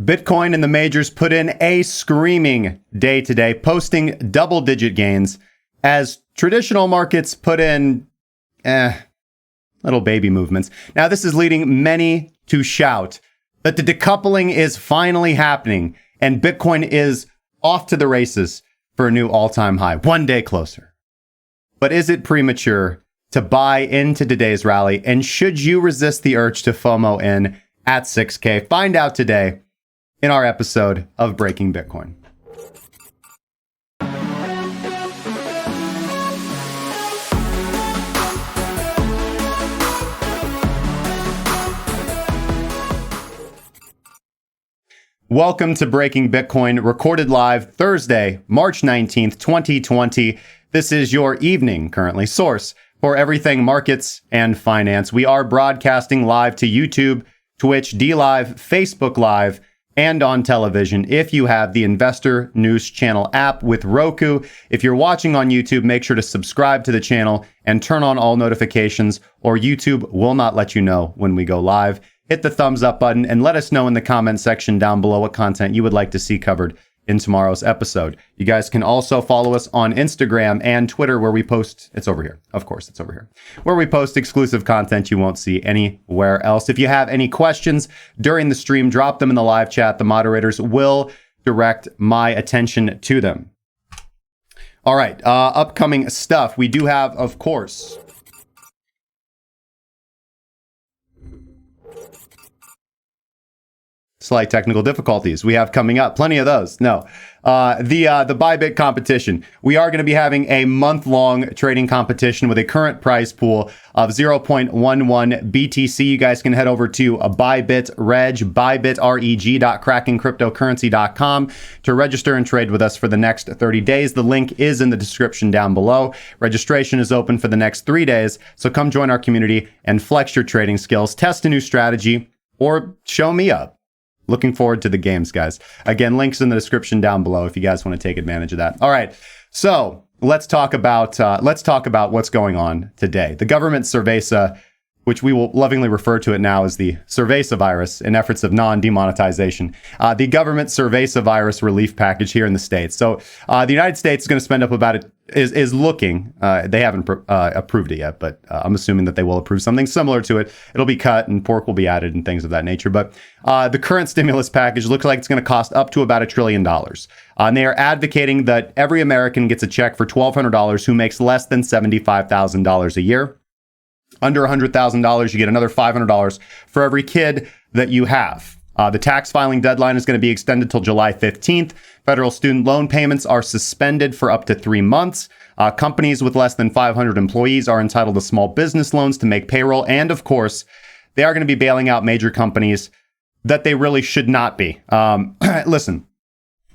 Bitcoin and the majors put in a screaming day today, posting double-digit gains as traditional markets put in little baby movements. Now, this is leading many to shout that the decoupling is finally happening and Bitcoin is off to the races for a new all-time high, one day closer. But is it premature to buy into today's rally? And should you resist the urge to FOMO in at 6K? Find out today in our episode of Breaking Bitcoin. Welcome to Breaking Bitcoin, recorded live Thursday, March 19th, 2020. This is your evening, currently, source for everything markets and finance. We are broadcasting live to YouTube, Twitch, DLive, Facebook Live, and on television. If you have the Investor News Channel app with Roku, if you're watching on YouTube, make sure to subscribe to the channel and turn on all notifications, or YouTube will not let you know when we go live. Hit the thumbs up button and let us know in the comment section down below what content you would like to see covered in tomorrow's episode. You guys can also follow us on Instagram and Twitter, where we post, it's over here. Of course, it's over here, where we post exclusive content you won't see anywhere else. If you have any questions during the stream, drop them in the live chat. The moderators will direct my attention to them. All right, upcoming stuff. We do have, of course, slight technical difficulties we have coming up. Plenty of those. No. The ByBit competition. We are going to be having a month-long trading competition with a current prize pool of 0.11 BTC. You guys can head over to ByBit ByBit.reg.krakencryptocurrency.com to register and trade with us for the next 30 days. The link is in the description down below. Registration is open for the next 3 days, so come join our community and flex your trading skills, test a new strategy, or show me up. Looking forward to the games, guys. Again, links in the description down below if you guys want to take advantage of that. All right, so let's talk about what's going on today. The government Cerveza, which we will lovingly refer to it now as the Cerveza virus in efforts of non-demonetization. The government Cerveza virus relief package here in the States. So the United States is going to spend up about it, is looking, they haven't approved it yet, but I'm assuming that they will approve something similar to it. It'll be cut and pork will be added and things of that nature. But the current stimulus package looks like it's going to cost up to about $1 trillion. And they are advocating that every American gets a check for $1,200 who makes less than $75,000 a year. Under $100,000, you get another $500 for every kid that you have. The tax filing deadline is going to be extended till July 15th. Federal student loan payments are suspended for up to 3 months. Companies with less than 500 employees are entitled to small business loans to make payroll. And of course, they are going to be bailing out major companies that they really should not be. Listen.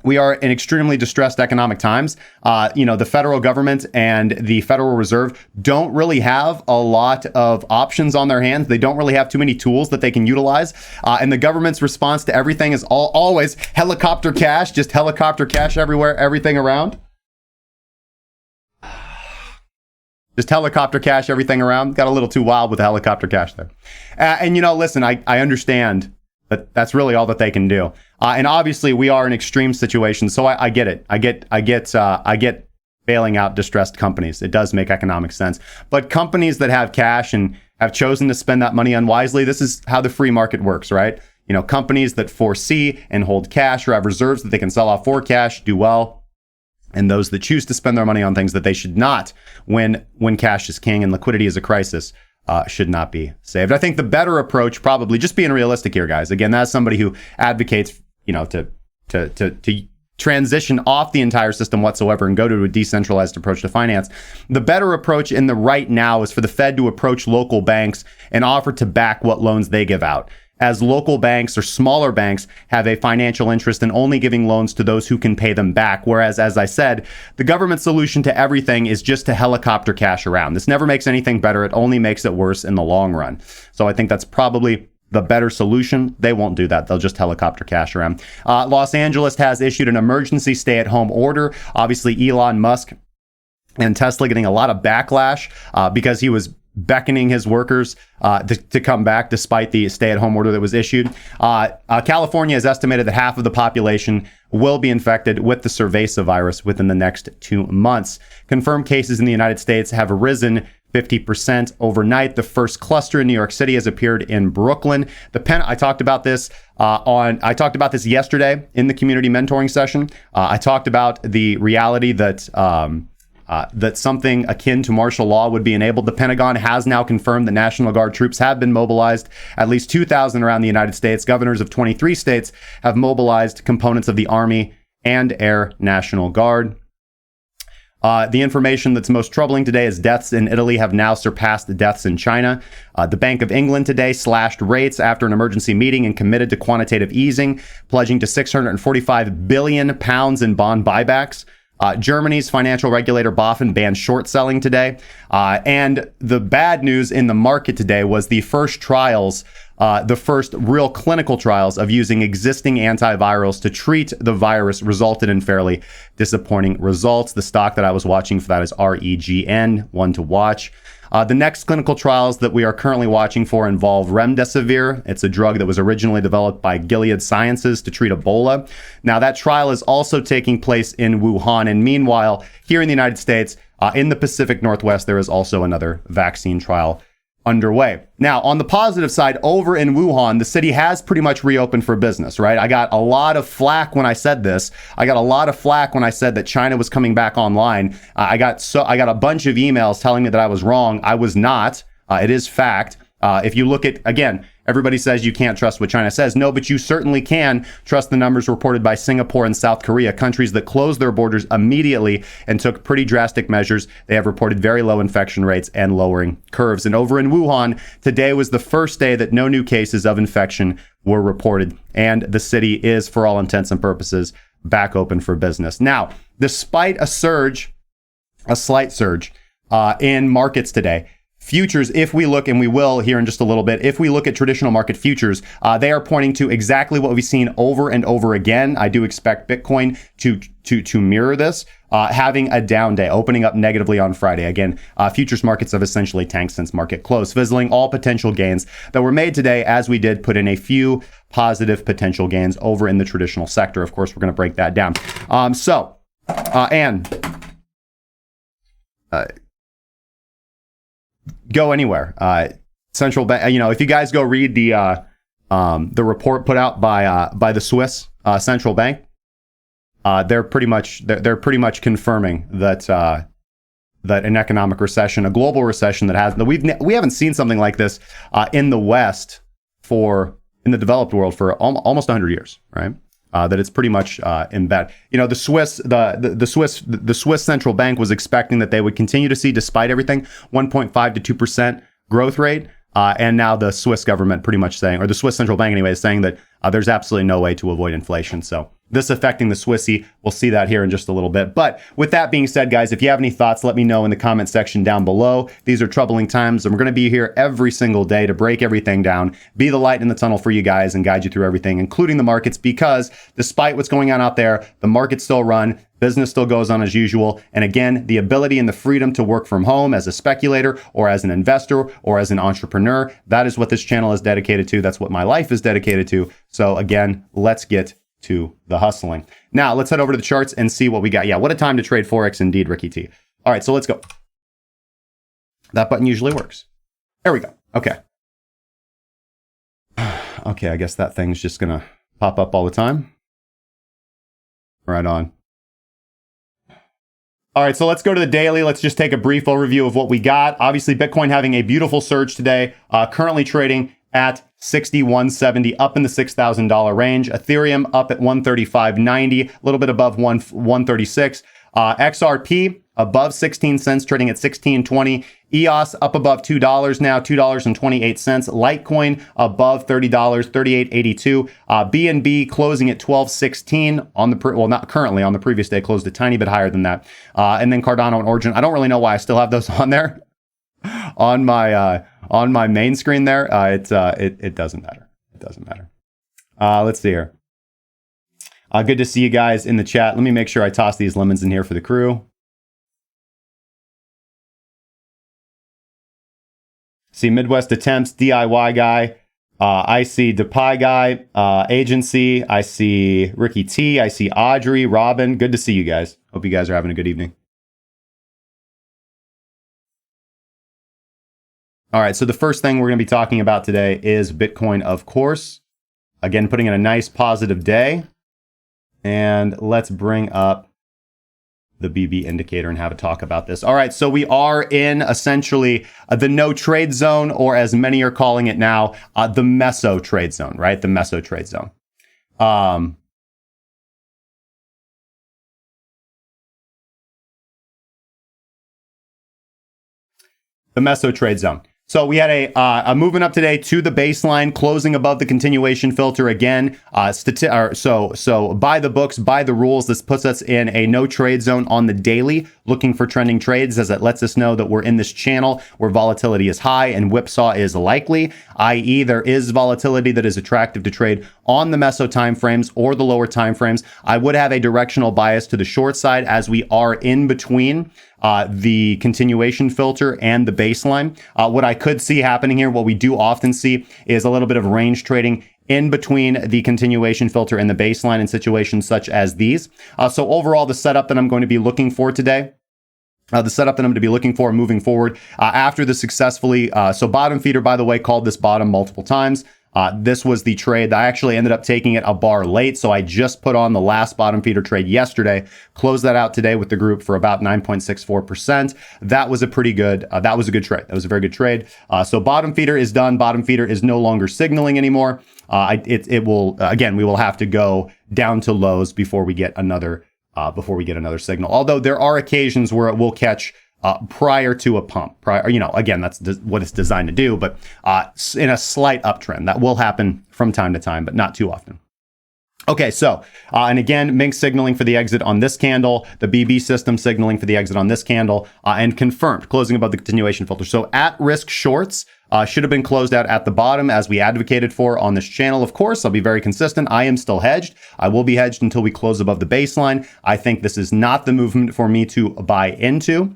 We are in extremely distressed economic times. The federal government and the Federal Reserve don't really have a lot of options on their hands. They don't really have too many tools that they can utilize. And the government's response to everything is always helicopter cash, just helicopter cash everywhere, everything around. Just helicopter cash, everything around. Got a little too wild with the helicopter cash there. Listen, I understand that that's really all that they can do. And obviously we are in extreme situations. So I get it. I get bailing out distressed companies. It does make economic sense. But companies that have cash and have chosen to spend that money unwisely, this is how the free market works, right? Companies that foresee and hold cash or have reserves that they can sell off for cash do well. And those that choose to spend their money on things that they should not when cash is king and liquidity is a crisis, should not be saved. I think the better approach, probably just being realistic here, guys. Again, that's somebody who advocates, to transition off the entire system whatsoever and go to a decentralized approach to finance. The better approach in the right now is for the Fed to approach local banks and offer to back what loans they give out, as local banks or smaller banks have a financial interest in only giving loans to those who can pay them back. Whereas, as I said, the government solution to everything is just to helicopter cash around. This never makes anything better. It only makes it worse in the long run. So I think that's probably the better solution. They won't do that. They'll just helicopter cash around. Los Angeles has issued an emergency stay-at-home order. Obviously, Elon Musk and Tesla getting a lot of backlash because he was beckoning his workers to come back despite the stay-at-home order that was issued. California has estimated that half of the population will be infected with the cerveza virus within the next 2 months. Confirmed cases in the United States have risen 50% overnight. The first cluster in New York City has appeared in Brooklyn. I talked about this yesterday in the community mentoring session. I talked about the reality that that something akin to martial law would be enabled. The Pentagon has now confirmed that National Guard troops have been mobilized. At least 2,000 around the United States. Governors of 23 states have mobilized components of the Army and Air National Guard. The information that's most troubling today is deaths in Italy have now surpassed the deaths in China. The Bank of England today slashed rates after an emergency meeting and committed to quantitative easing, pledging to £645 billion in bond buybacks. Germany's financial regulator BaFin banned short selling today. And the bad news in the market today was the first real clinical trials of using existing antivirals to treat the virus resulted in fairly disappointing results. The stock that I was watching for that is REGN, one to watch. The next clinical trials that we are currently watching for involve remdesivir. It's a drug that was originally developed by Gilead Sciences to treat Ebola. Now, that trial is also taking place in Wuhan. And meanwhile, here in the United States, in the Pacific Northwest, there is also another vaccine trial underway. Now, on the positive side, over in Wuhan, the city has pretty much reopened for business, right? I got a lot of flack when I said this. I got a lot of flack when I said that China was coming back online. I got a bunch of emails telling me that I was wrong. I was not. It is fact. If you look at, again, everybody says you can't trust what China says. No, but you certainly can trust the numbers reported by Singapore and South Korea, countries that closed their borders immediately and took pretty drastic measures. They have reported very low infection rates and lowering curves. And over in Wuhan, today was the first day that no new cases of infection were reported. And the city is, for all intents and purposes, back open for business. Now, despite a slight surge in markets today, futures, if we look, and we will here in just a little bit, if we look at traditional market futures, they are pointing to exactly what we've seen over and over again. I do expect Bitcoin to mirror this, having a down day, opening up negatively on Friday. Again, futures markets have essentially tanked since market close, fizzling all potential gains that were made today, as we did put in a few positive potential gains over in the traditional sector. Of course, we're going to break that down. Go anywhere. Central bank. If you guys go read the report put out by the Swiss central bank, they're pretty much confirming that an economic recession, a global recession we haven't seen something like this in the West in the developed world for almost 100 years, right? That it's pretty much in bed. The Swiss central bank was expecting that they would continue to see, despite everything, 1.5 to 2% growth rate. And now the Swiss government pretty much saying, or the Swiss central bank anyway, is saying that there's absolutely no way to avoid inflation. So this affecting the Swissy, we'll see that here in just a little bit. But with that being said, guys, if you have any thoughts, let me know in the comment section down below. These are troubling times, and we're going to be here every single day to break everything down, be the light in the tunnel for you guys, and guide you through everything, including the markets, because despite what's going on out there, the markets still run, business still goes on as usual. And again, the ability and the freedom to work from home as a speculator or as an investor or as an entrepreneur, that is what this channel is dedicated to. That's what my life is dedicated to. So again, let's get to the hustling. Now, let's head over to the charts and see what we got. Yeah, what a time to trade Forex indeed, Ricky T. All right, so let's go. That button usually works. There we go. Okay. Okay, I guess that thing's just going to pop up all the time. Right on. All right, so let's go to the daily. Let's just take a brief overview of what we got. Obviously, Bitcoin having a beautiful surge today, currently trading at 6170, up in the $6,000 range. Ethereum up at 135.90, a little bit above 136. XRP above 16 cents, trading at 16.20. EOS up above $2 now, $2.28. Litecoin above $30, 38.82. BNB closing at 12.16 on the not currently, on the previous day closed a tiny bit higher than that. And then Cardano and Origin. I don't really know why I still have those on there on my main screen there. It doesn't matter. It doesn't matter. Let's see here. Good to see you guys in the chat. Let me make sure I toss these lemons in here for the crew. See Midwest Attempts, DIY guy. I see DePie guy, Agency. I see Ricky T. I see Audrey, Robin. Good to see you guys. Hope you guys are having a good evening. All right, so the first thing we're going to be talking about today is Bitcoin, of course. Again, putting in a nice positive day. And let's bring up the BB indicator and have a talk about this. All right, so we are in essentially the no trade zone, or as many are calling it now, the meso trade zone, right? The meso trade zone. The meso trade zone. So we had a movement up today to the baseline, closing above the continuation filter again. So by the books, by the rules, this puts us in a no trade zone on the daily, looking for trending trades, as it lets us know that we're in this channel where volatility is high and whipsaw is likely, i.e. there is volatility that is attractive to trade on the meso timeframes or the lower timeframes. I would have a directional bias to the short side as we are in between the continuation filter and the baseline. What I could see happening here, what we do often see, is a little bit of range trading in between the continuation filter and the baseline in situations such as these. So overall, the setup that I'm going to be looking for today, moving forward after the successfully, so bottom feeder, by the way, called this bottom multiple times. This was the trade that I actually ended up taking it a bar late. So I just put on the last bottom feeder trade yesterday, closed that out today with the group for about 9.64%. That was a pretty good, that was a good trade. That was a very good trade. So bottom feeder is done. Bottom feeder is no longer signaling anymore. It will, again, we will have to go down to lows before we get another signal. Although there are occasions where it will catch prior to a pump, again, that's what it's designed to do, but in a slight uptrend. That will happen from time to time, but not too often. Okay, so, and again, Mink signaling for the exit on this candle, the BB system signaling for the exit on this candle, and confirmed, closing above the continuation filter. So at-risk shorts should have been closed out at the bottom as we advocated for on this channel. Of course, I'll be very consistent. I am still hedged. I will be hedged until we close above the baseline. I think this is not the movement for me to buy into.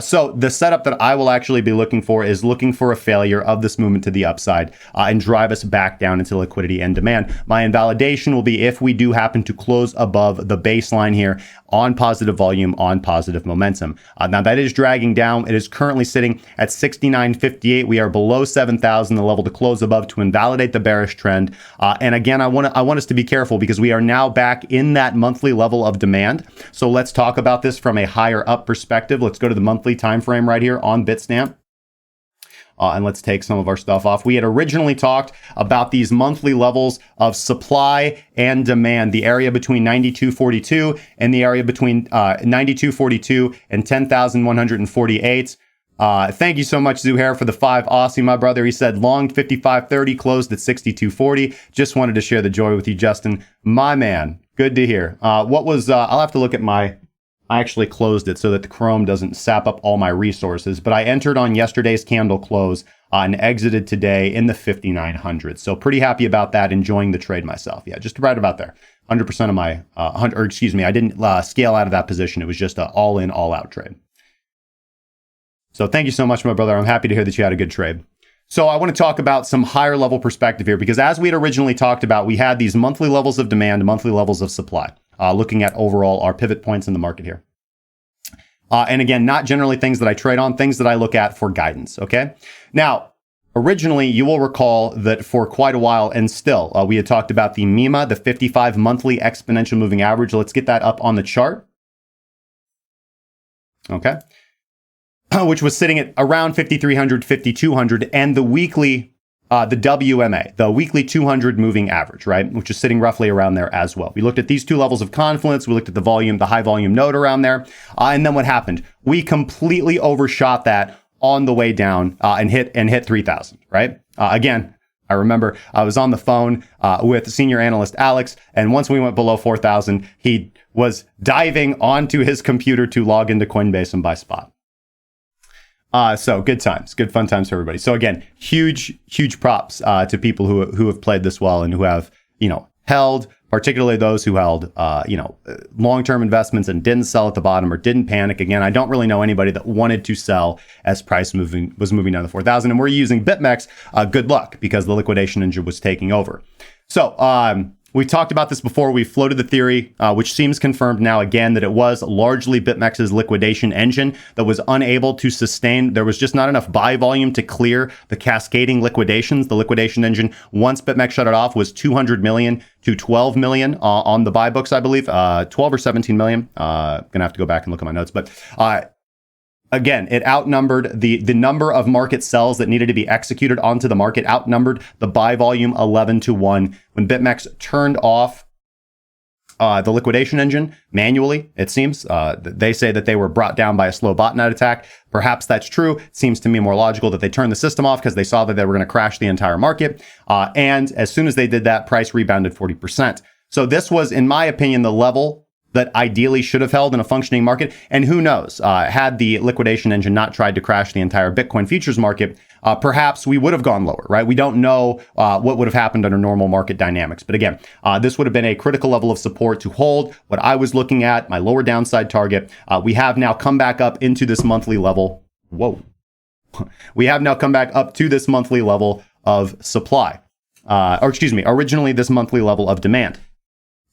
So the setup that I will actually be looking for is looking for a failure of this movement to the upside and drive us back down into liquidity and demand. My invalidation will be if we do happen to close above the baseline here on positive volume, on positive momentum. Now that is dragging down. It is currently sitting at 69.58. We are below 7,000, the level to close above to invalidate the bearish trend. And again, I want us to be careful because we are now back in that monthly level of demand. So let's talk about this from a higher up perspective. Let's go to the monthly time frame right here on Bitstamp. And let's take some of our stuff off. We had originally talked about these monthly levels of supply and demand, the area between 92.42 and the area between 92.42 and 10,148. Thank you so much, Zuhair, for the 5 Aussie, my brother. He said long 55.30, closed at 62.40. Just wanted to share the joy with you, Justin. My man, good to hear. I'll have to look at I actually closed it so that the Chrome doesn't sap up all my resources, but I entered on yesterday's candle close and exited today in the 5,900. So pretty happy about that, enjoying the trade myself. Yeah, just right about there. 100% of my, I didn't scale out of that position. It was just an all-in, all-out trade. So thank you so much, my brother. I'm happy to hear that you had a good trade. So I want to talk about some higher level perspective here, because as we had originally talked about, we had these monthly levels of demand, monthly levels of supply. Looking at overall our pivot points in the market here. And again, not generally things that I trade on, things that I look at for guidance, okay? Now, originally, you will recall that for quite a while, and still, we had talked about the MIMA, the 55 monthly exponential moving average. Let's get that up on the chart. Okay. Which was sitting at around 5,300, 5,200, and the weekly the WMA, the weekly 200 moving average, right? Which is sitting roughly around there as well. We looked at these two levels of confluence. We looked at the volume, the high volume node around there. And then what happened? We completely overshot that on the way down and hit 3,000, right? Again, I remember I was on the phone with senior analyst Alex, and once we went below 4,000, he was diving onto his computer to log into Coinbase and buy spot. So good times, good fun times for everybody. So again, huge props to people who have played this well and who have, held, particularly those who held, long-term investments and didn't sell at the bottom or didn't panic. Again, I don't really know anybody that wanted to sell as price was moving down to 4,000. And we're using BitMEX. Good luck, because the liquidation engine was taking over. So we talked about this before. We floated the theory, which seems confirmed now again, that it was largely BitMEX's liquidation engine that was unable to sustain. There was just not enough buy volume to clear the cascading liquidations. The liquidation engine, once BitMEX shut it off, was 200 million to 12 million on the buy books, I believe, 12 or 17 million. Gonna have to go back and look at my notes, but again, it outnumbered the number of market sells that needed to be executed onto the market, outnumbered the buy volume 11 to 1. When BitMEX turned off the liquidation engine manually, it seems, they say that they were brought down by a slow botnet attack. Perhaps that's true. It seems to me more logical that they turned the system off because they saw that they were going to crash the entire market. And as soon as they did that, price rebounded 40%. So this was, in my opinion, the level that ideally should have held in a functioning market. And who knows, had the liquidation engine not tried to crash the entire Bitcoin futures market, perhaps we would have gone lower, right? We don't know what would have happened under normal market dynamics. But again, this would have been a critical level of support to hold what I was looking at, my lower downside target. We have now come back up into this monthly level. Whoa. We have now come back up to this monthly level of supply, originally this monthly level of demand.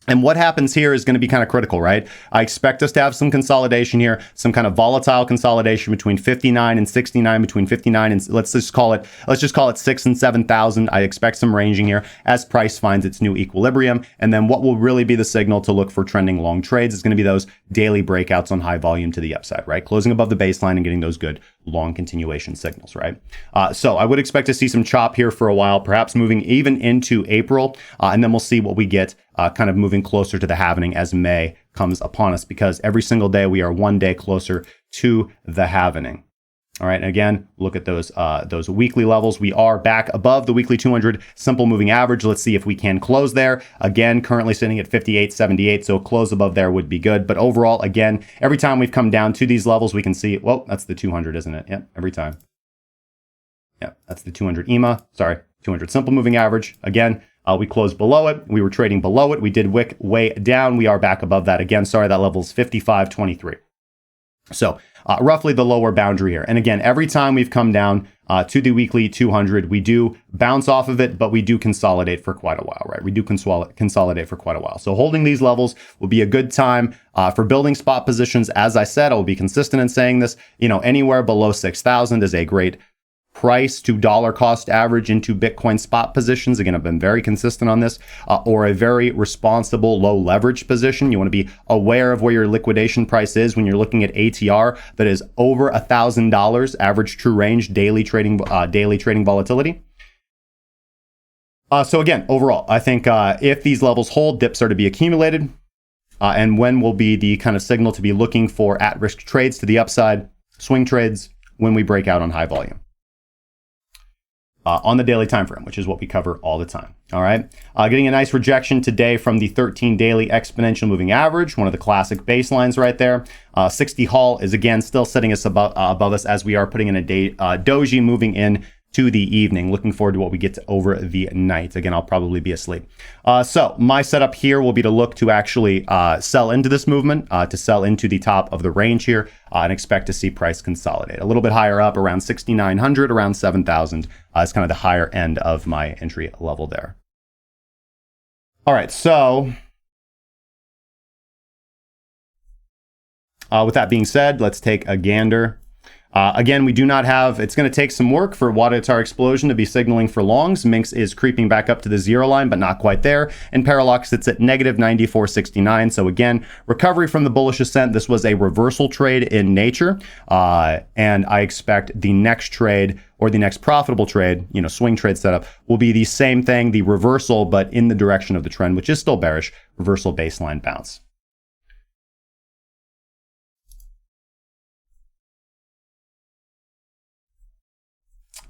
And what happens here is going to be kind of critical, right? I expect us to have some consolidation here, some kind of volatile consolidation between 59 and 69, between 59 and let's just call it 6 and 7,000. I expect some ranging here as price finds its new equilibrium. And then what will really be the signal to look for trending long trades is going to be those daily breakouts on high volume to the upside, right? Closing above the baseline and getting those good long continuation signals, right? So I would expect to see some chop here for a while, perhaps moving even into April. And then we'll see what we get kind of moving closer to the halvening as May comes upon us, because every single day we are one day closer to the halvening. All right. And again, look at those weekly levels. We are back above the weekly 200 simple moving average. Let's see if we can close there. Again, currently sitting at 58.78. So a close above there would be good. But overall, again, every time we've come down to these levels, we can see, well, that's the 200, isn't it? Yep. Every time. Yep. That's the 200 EMA. Sorry. 200 simple moving average. Again, we closed below it. We were trading below it. We did wick way down. We are back above that again. Sorry, that level is 55.23. So roughly the lower boundary here. And again, every time we've come down to the weekly 200, we do bounce off of it, but we do consolidate for quite a while, right? We do consolidate for quite a while. So holding these levels will be a good time for building spot positions. As I said, I will be consistent in saying this, anywhere below 6,000 is a great price to dollar cost average into Bitcoin spot positions. Again, I've been very consistent on this, or a very responsible low leverage position. You want to be aware of where your liquidation price is when you're looking at ATR that is over $1,000 average true range daily trading volatility. So again, overall, I think if these levels hold, dips are to be accumulated, and when will be the kind of signal to be looking for at-risk trades to the upside, swing trades when we break out on high volume. On the daily time frame, which is what we cover all the time. All right. Getting a nice rejection today from the 13 daily exponential moving average, one of the classic baselines right there. 60 Hall is again still sitting us above us as we are putting in a doji moving in to the evening. Looking forward to what we get to over the night. Again, I'll probably be asleep. So my setup here will be to look to actually sell into this movement, to sell into the top of the range here, and expect to see price consolidate a little bit higher up, around 6,900, around 7,000. Is kind of the higher end of my entry level there. All right, so with that being said, let's take a gander. Again, we do not have, it's going to take some work for Wadatar Explosion to be signaling for longs. Minx is creeping back up to the zero line, but not quite there. And Paralox sits at negative 94.69. So again, recovery from the bullish ascent. This was a reversal trade in nature. And I expect the next trade or the next profitable trade, swing trade setup will be the same thing, the reversal, but in the direction of the trend, which is still bearish, reversal baseline bounce.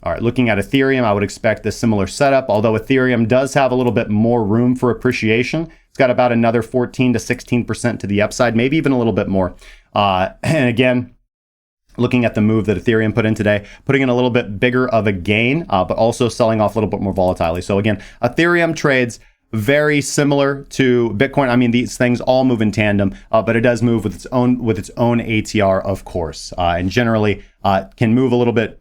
All right, looking at Ethereum, I would expect a similar setup, although Ethereum does have a little bit more room for appreciation. It's got about another 14 to 16% to the upside, maybe even a little bit more. And again, looking at the move that Ethereum put in today, putting in a little bit bigger of a gain, but also selling off a little bit more volatilely. So again, Ethereum trades very similar to Bitcoin. I mean, these things all move in tandem, but it does move with its own ATR, of course, and generally can move a little bit.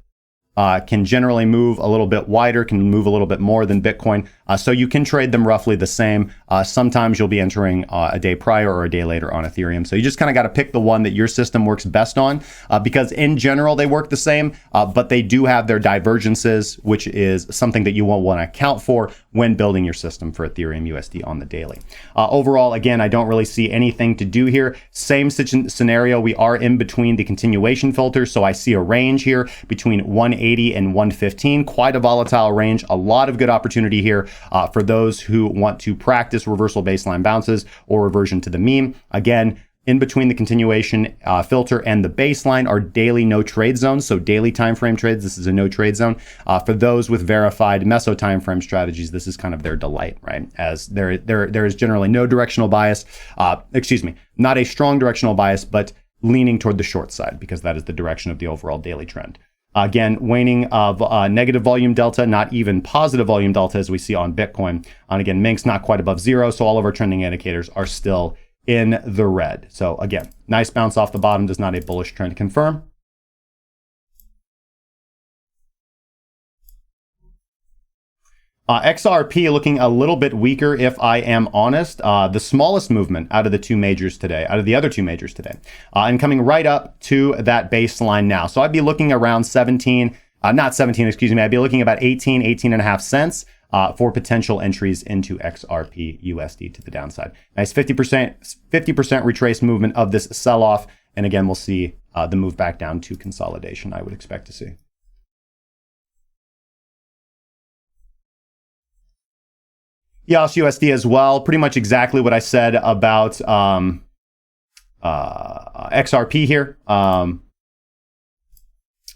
Can generally move a little bit wider, can move a little bit more than Bitcoin. So you can trade them roughly the same. Sometimes you'll be entering a day prior or a day later on Ethereum. So you just kind of got to pick the one that your system works best on, because in general, they work the same, but they do have their divergences, which is something that you will want to account for when building your system for Ethereum USD on the daily. Overall, again, I don't really see anything to do here. Same scenario. We are in between the continuation filters. So I see a range here between 180 and 115, quite a volatile range. A lot of good opportunity here for those who want to practice reversal baseline bounces or reversion to the mean. Again, in between the continuation filter and the baseline are daily no trade zones. So daily time frame trades, this is a no trade zone. For those with verified meso time frame strategies, this is kind of their delight, right? As there is generally no directional bias, not a strong directional bias, but leaning toward the short side, because that is the direction of the overall daily trend. Again, waning of negative volume delta, not even positive volume delta as we see on Bitcoin. And again, Mink's not quite above zero, so all of our trending indicators are still in the red. So again, nice bounce off the bottom, does not a bullish trend confirm. XRP looking a little bit weaker, if I am honest. The smallest movement out of the other two majors today, and coming right up to that baseline now. So I'd be looking around 17, not 17, excuse me. I'd be looking about 18 and a half cents for potential entries into XRP USD to the downside. Nice 50% retrace movement of this sell-off. And again, we'll see the move back down to consolidation, I would expect to see. EOS USD as well, pretty much exactly what I said about XRP here.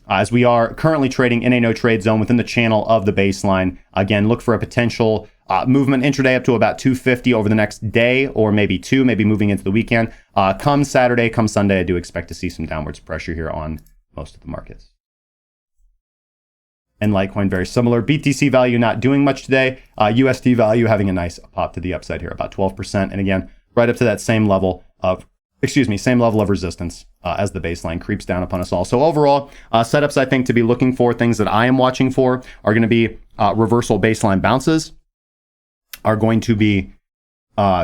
As we are currently trading in a no trade zone within the channel of the baseline. Again, look for a potential movement intraday up to about 250 over the next day, or maybe two, maybe moving into the weekend. Come Saturday, come Sunday, I do expect to see some downwards pressure here on most of the markets. And Litecoin, very similar. BTC value not doing much today. USD value having a nice pop to the upside here, about 12%. And again, right up to that same level of resistance as the baseline creeps down upon us all. So overall, setups I think to be looking for, things that I am watching for, are going to be reversal baseline bounces, are going to be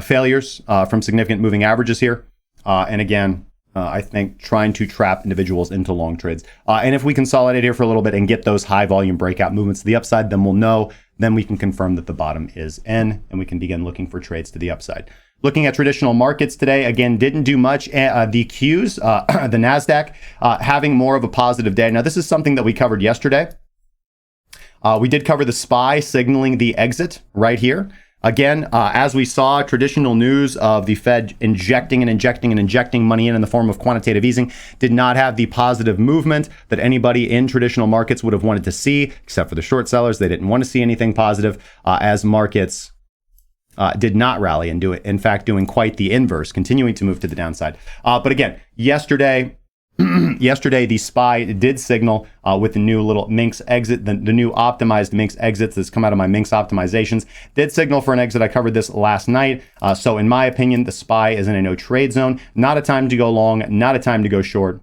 failures from significant moving averages here. And again, I think trying to trap individuals into long trades. And if we consolidate here for a little bit and get those high volume breakout movements to the upside, then we'll know, then we can confirm that the bottom is in, and we can begin looking for trades to the upside. Looking at traditional markets today, again, didn't do much. The Qs, the NASDAQ, having more of a positive day. Now, this is something that we covered yesterday. We did cover the SPY signaling the exit right here. Again, as we saw, traditional news of the Fed injecting money in the form of quantitative easing did not have the positive movement that anybody in traditional markets would have wanted to see, except for the short sellers. They didn't want to see anything positive as markets did not rally and do it. In fact, doing quite the inverse, continuing to move to the downside. But again, yesterday, the SPY did signal with the new little Minx exit, the new optimized Minx exits that's come out of my Minx optimizations, did signal for an exit. I covered this last night. So in my opinion, the SPY is in a no trade zone. Not a time to go long, not a time to go short.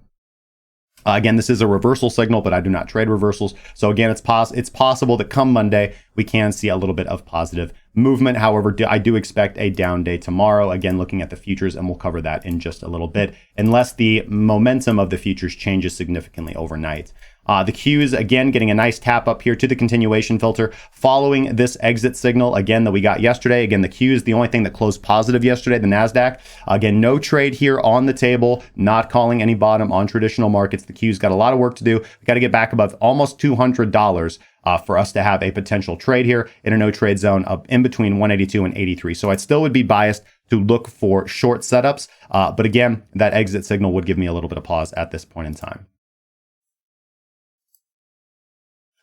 Again, this is a reversal signal, but I do not trade reversals. So again, it's possible that come Monday, we can see a little bit of positive movement. However, I do expect a down day tomorrow. Again, looking at the futures, and we'll cover that in just a little bit, unless the momentum of the futures changes significantly overnight. The Qs, again, getting a nice tap up here to the continuation filter following this exit signal, again, that we got yesterday. Again, the Qs, the only thing that closed positive yesterday, the NASDAQ. Again, no trade here on the table, not calling any bottom on traditional markets. The Qs got a lot of work to do. We got to get back above almost $200 for us to have a potential trade here in a no trade zone of in between 182 and 83. So I still would be biased to look for short setups. But again, that exit signal would give me a little bit of pause at this point in time.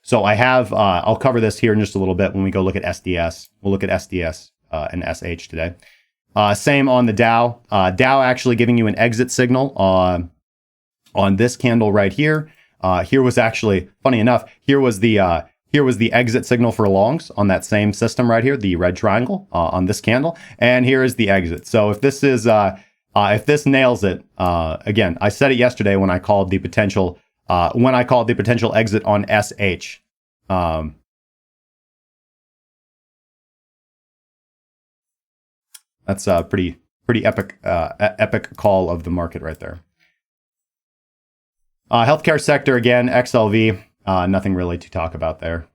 So I have, I'll cover this here in just a little bit when we go look at SDS. We'll look at SDS and SH today. Same on the Dow. Dow actually giving you an exit signal on this candle right here. Here was actually, funny enough, here was the Here was the exit signal for longs on that same system right here, the red triangle on this candle. And here is the exit. So if this is, if this nails it, again, I said it yesterday when I called the potential, exit on SH. That's a pretty epic call of the market right there. Healthcare sector again, XLV. Nothing really to talk about there.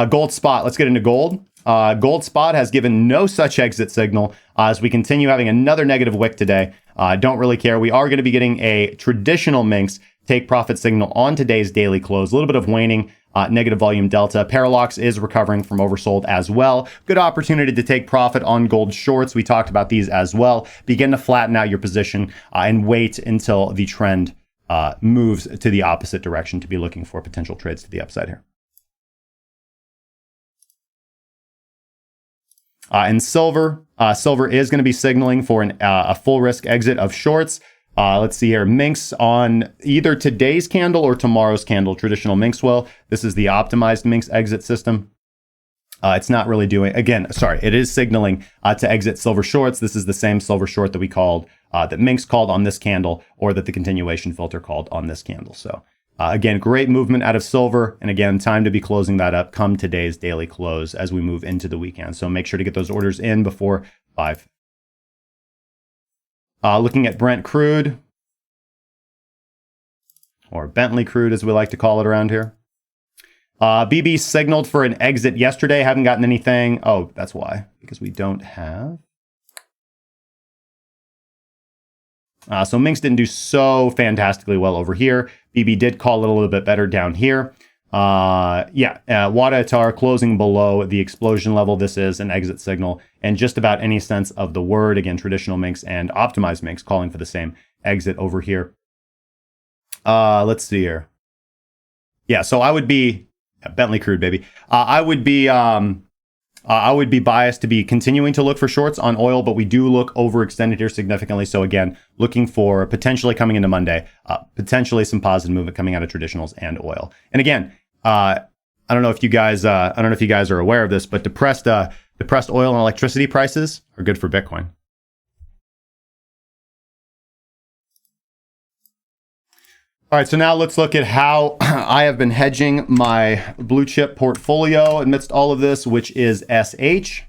Gold spot. Let's get into gold. Gold spot has given no such exit signal as we continue having another negative wick today. Don't really care. We are going to be getting a traditional Minx take profit signal on today's daily close. A little bit of waning. Negative volume delta. Parallax is recovering from oversold as well. Good opportunity to take profit on gold shorts. We talked about these as well. Begin to flatten out your position and wait until the trend moves to the opposite direction to be looking for potential trades to the upside here. And silver. Silver is going to be signaling for a full risk exit of shorts. Let's see here. Minx on either today's candle or tomorrow's candle. Traditional Minx will. This is the optimized Minx exit system. It's not really doing, again, sorry, it is signaling to exit silver shorts. This is the same silver short that we called, that Minx called on this candle, or that the continuation filter called on this candle. So again, great movement out of silver. And again, time to be closing that up come today's daily close as we move into the weekend. So make sure to get those orders in before 5. Looking at Brent crude, or Bentley crude as we like to call it around here. BB signaled for an exit yesterday. Haven't gotten anything. Oh, that's why. Because we don't have. So Minx didn't do so fantastically well over here. BB did call it a little bit better down here. Wada Atar closing below the explosion level. This is an exit signal. And just about any sense of the word. Again, traditional Minx and optimized Minx calling for the same exit over here. Let's see here. Yeah, so I would be Bentley crude, baby. I would be biased to be continuing to look for shorts on oil, but we do look overextended here significantly. So again, looking for potentially coming into Monday, potentially some positive movement coming out of traditionals and oil. And again, I don't know if you guys are aware of this, but depressed oil and electricity prices are good for Bitcoin. All right, so now let's look at how I have been hedging my blue chip portfolio amidst all of this, which is SH.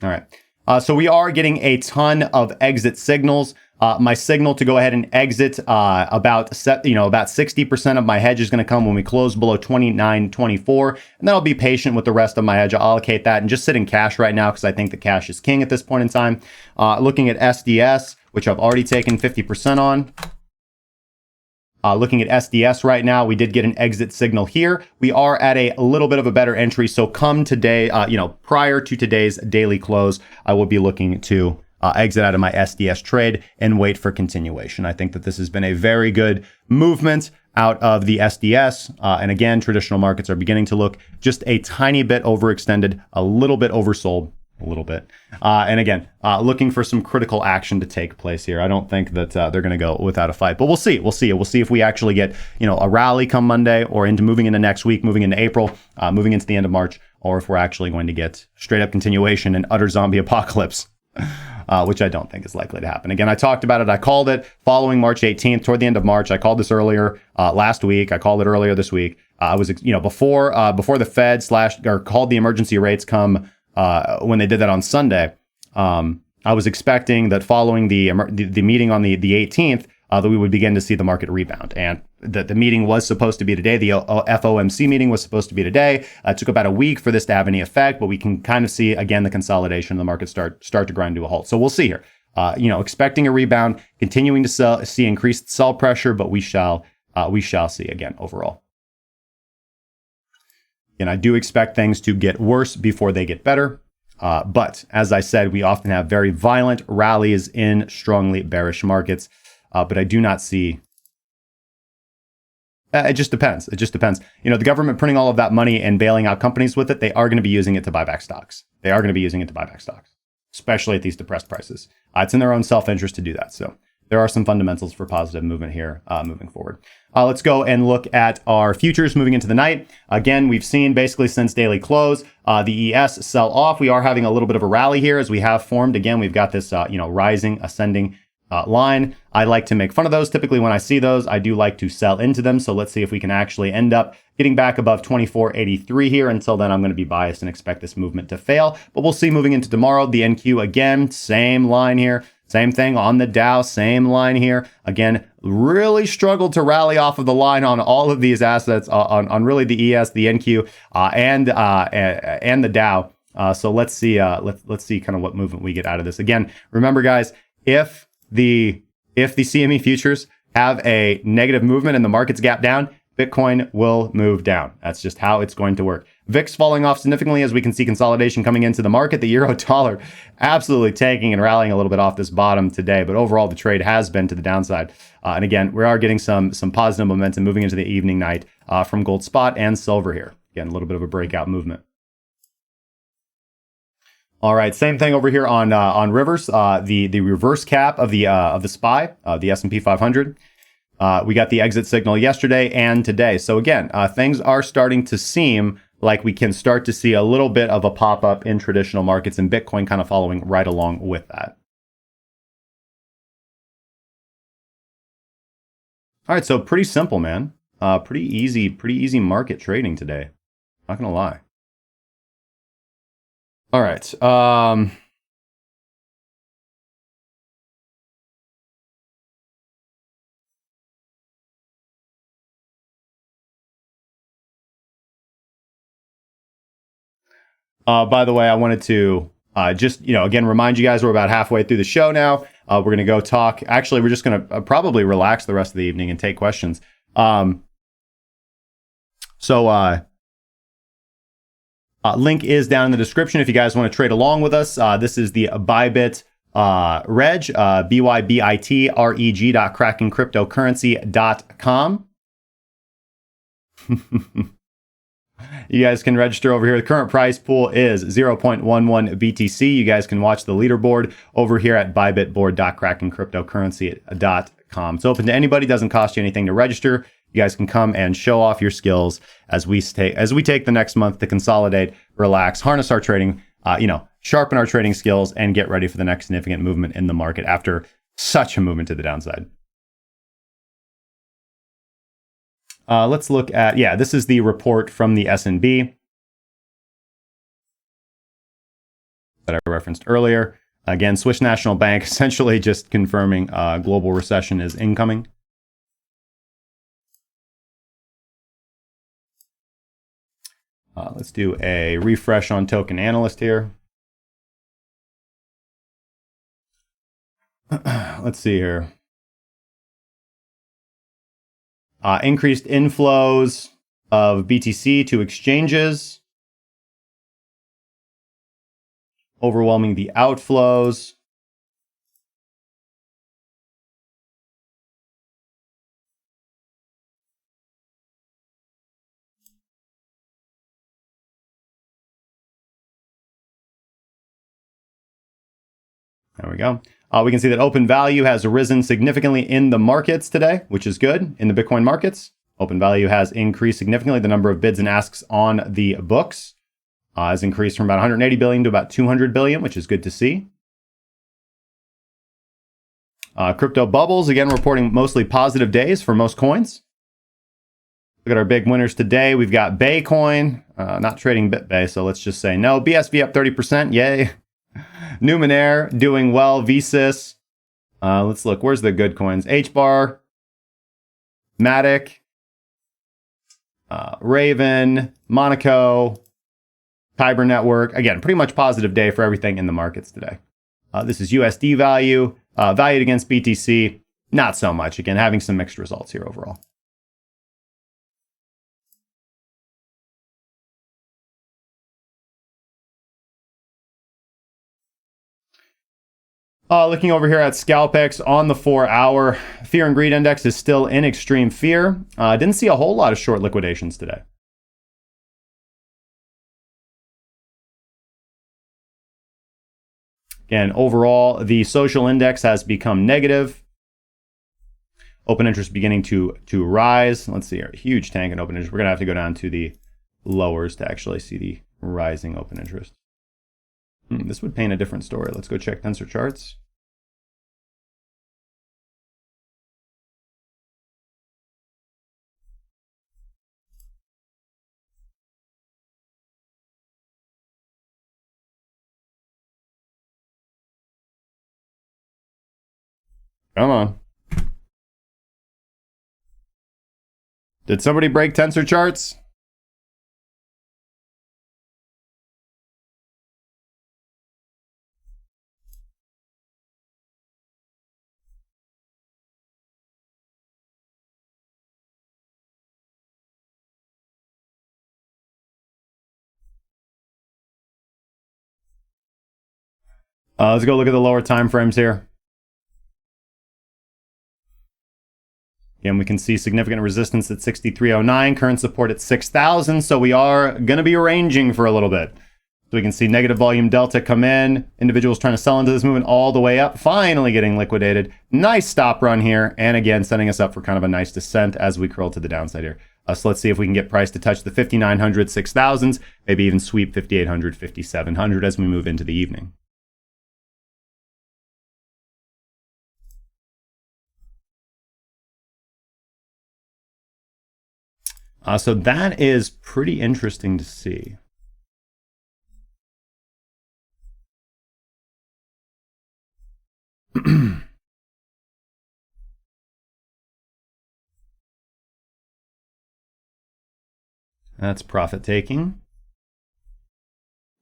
All right, so we are getting a ton of exit signals. My signal to go ahead and exit about 60% of my hedge is going to come when we close below 29.24, and then I'll be patient with the rest of my hedge. I'll allocate that and just sit in cash right now because I think the cash is king at this point in time. Looking at SDS, which I've already taken 50% on. Looking at SDS right now, we did get an exit signal here. We are at a little bit of a better entry. So come today, prior to today's daily close, I will be looking to exit out of my SDS trade and wait for continuation. I think that this has been a very good movement out of the SDS. And again, traditional markets are beginning to look just a tiny bit overextended, a little bit oversold, a little bit. And again, looking for some critical action to take place here. I don't think that they're going to go without a fight, but we'll see. We'll see if we actually get, a rally come Monday or moving into next week, moving into April, moving into the end of March, or if we're actually going to get straight up continuation and utter zombie apocalypse. Which I don't think is likely to happen. Again, I talked about it. I called it following March 18th, toward the end of March. I called this earlier last week. I called it earlier this week. I was, before the Fed called the emergency rates come when they did that on Sunday. I was expecting that following the meeting on the 18th, that we would begin to see the market rebound. And the meeting was supposed to be today. The FOMC meeting was supposed to be today. It took about a week for this to have any effect, but we can kind of see, again, the consolidation of the market start to grind to a halt. So we'll see here. Expecting a rebound, continuing to see increased sell pressure, but we shall see again overall. And I do expect things to get worse before they get better. But as I said, we often have very violent rallies in strongly bearish markets. But I do not see. It just depends. The government printing all of that money and bailing out companies with it, they are going to be using it to buy back stocks. especially at these depressed prices. It's in their own self-interest to do that. So there are some fundamentals for positive movement here moving forward. Let's go and look at our futures moving into the night. Again, we've seen basically since daily close, the ES sell off. We are having a little bit of a rally here as we have formed. Again, we've got this, rising, ascending line. I like to make fun of those. Typically when I see those, I do like to sell into them. So let's see if we can actually end up getting back above 24.83 here. Until then, I'm going to be biased and expect this movement to fail. But we'll see moving into tomorrow. The NQ again, same line here. Same thing on the Dow, same line here. Again, really struggled to rally off of the line on all of these assets, on really the ES, the NQ, and the Dow. So let's see kind of what movement we get out of this. Again, remember guys, if the CME futures have a negative movement and the markets gap down, Bitcoin will move down. That's just how it's going to work. VIX falling off significantly as we can see consolidation coming into the market. The euro dollar absolutely tanking and rallying a little bit off this bottom today, but overall the trade has been to the downside. And again, we are getting some positive momentum moving into the evening night from gold spot and silver here. Again, a little bit of a breakout movement. All right, same thing over here on Rivers. The reverse cap of the SPY, the S&P 500. We got the exit signal yesterday and today. So again, things are starting to seem like we can start to see a little bit of a pop-up in traditional markets, and Bitcoin kind of following right along with that. All right, so pretty simple, man. Pretty easy market trading today. Not gonna lie. All right. By the way, I wanted to just, again, remind you guys we're about halfway through the show now. We're going to go talk. Actually, we're just going to probably relax the rest of the evening and take questions. Link is down in the description if you guys want to trade along with us. This is the ByBit reg, bybitreg.krakencryptocurrency.com. You guys can register over here. The current prize pool is 0.11 BTC. You guys can watch the leaderboard over here at bybitboard.krakencryptocurrency.com. It's open to anybody. Doesn't cost you anything to register. You guys can come and show off your skills as we take the next month to consolidate, relax, harness our trading, sharpen our trading skills, and get ready for the next significant movement in the market after such a movement to the downside. Let's look at, this is the report from the S&B that I referenced earlier. Again, Swiss National Bank essentially just confirming global recession is incoming. Let's do a refresh on Token Analyst here. Let's see here. Increased inflows of BTC to exchanges, overwhelming the outflows. There we go. We can see that open value has risen significantly in the markets today, which is good. In the Bitcoin markets, open value has increased significantly. The number of bids and asks on the books has increased from about 180 billion to about 200 billion, which is good to see. Crypto bubbles, again, reporting mostly positive days for most coins. Look at our big winners today. We've got Baycoin, not trading BitBay, so let's just say no. BSV up 30%, yay. Numenair doing well. VSys. Let's look. Where's the good coins? HBAR, Matic, Raven, Monaco, Kyber Network. Again, pretty much positive day for everything in the markets today. This is USD value, valued against BTC. Not so much. Again, having some mixed results here overall. Looking over here at ScalpX on the 4-hour, fear and greed index is still in extreme fear. Didn't see a whole lot of short liquidations today. Again, overall, the social index has become negative. Open interest beginning to rise. Let's see here. Huge tank in open interest. We're going to have to go down to the lowers to actually see the rising open interest. This would paint a different story. Let's go check tensor charts. Come on. Did somebody break tensor charts? Let's go look at the lower time frames here. Again, we can see significant resistance at 6309, current support at 6,000. So we are going to be ranging for a little bit. So we can see negative volume delta come in. Individuals trying to sell into this movement all the way up, finally getting liquidated. Nice stop run here. And again, setting us up for kind of a nice descent as we curl to the downside here. So let's see if we can get price to touch the 5,900, 6,000s, maybe even sweep 5,800, 5,700 as we move into the evening. So that is pretty interesting to see. That's profit taking.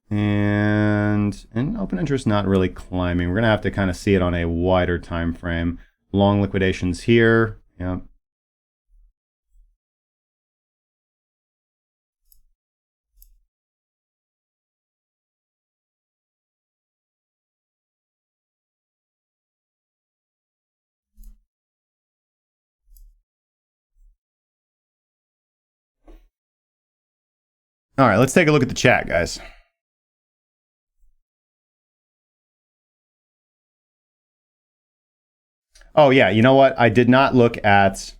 And open interest not really climbing. We're going to have to kind of see it on a wider time frame. Long liquidations here. Yep. All right, let's take a look at the chat, guys. Oh, yeah, you know what? I did not look at...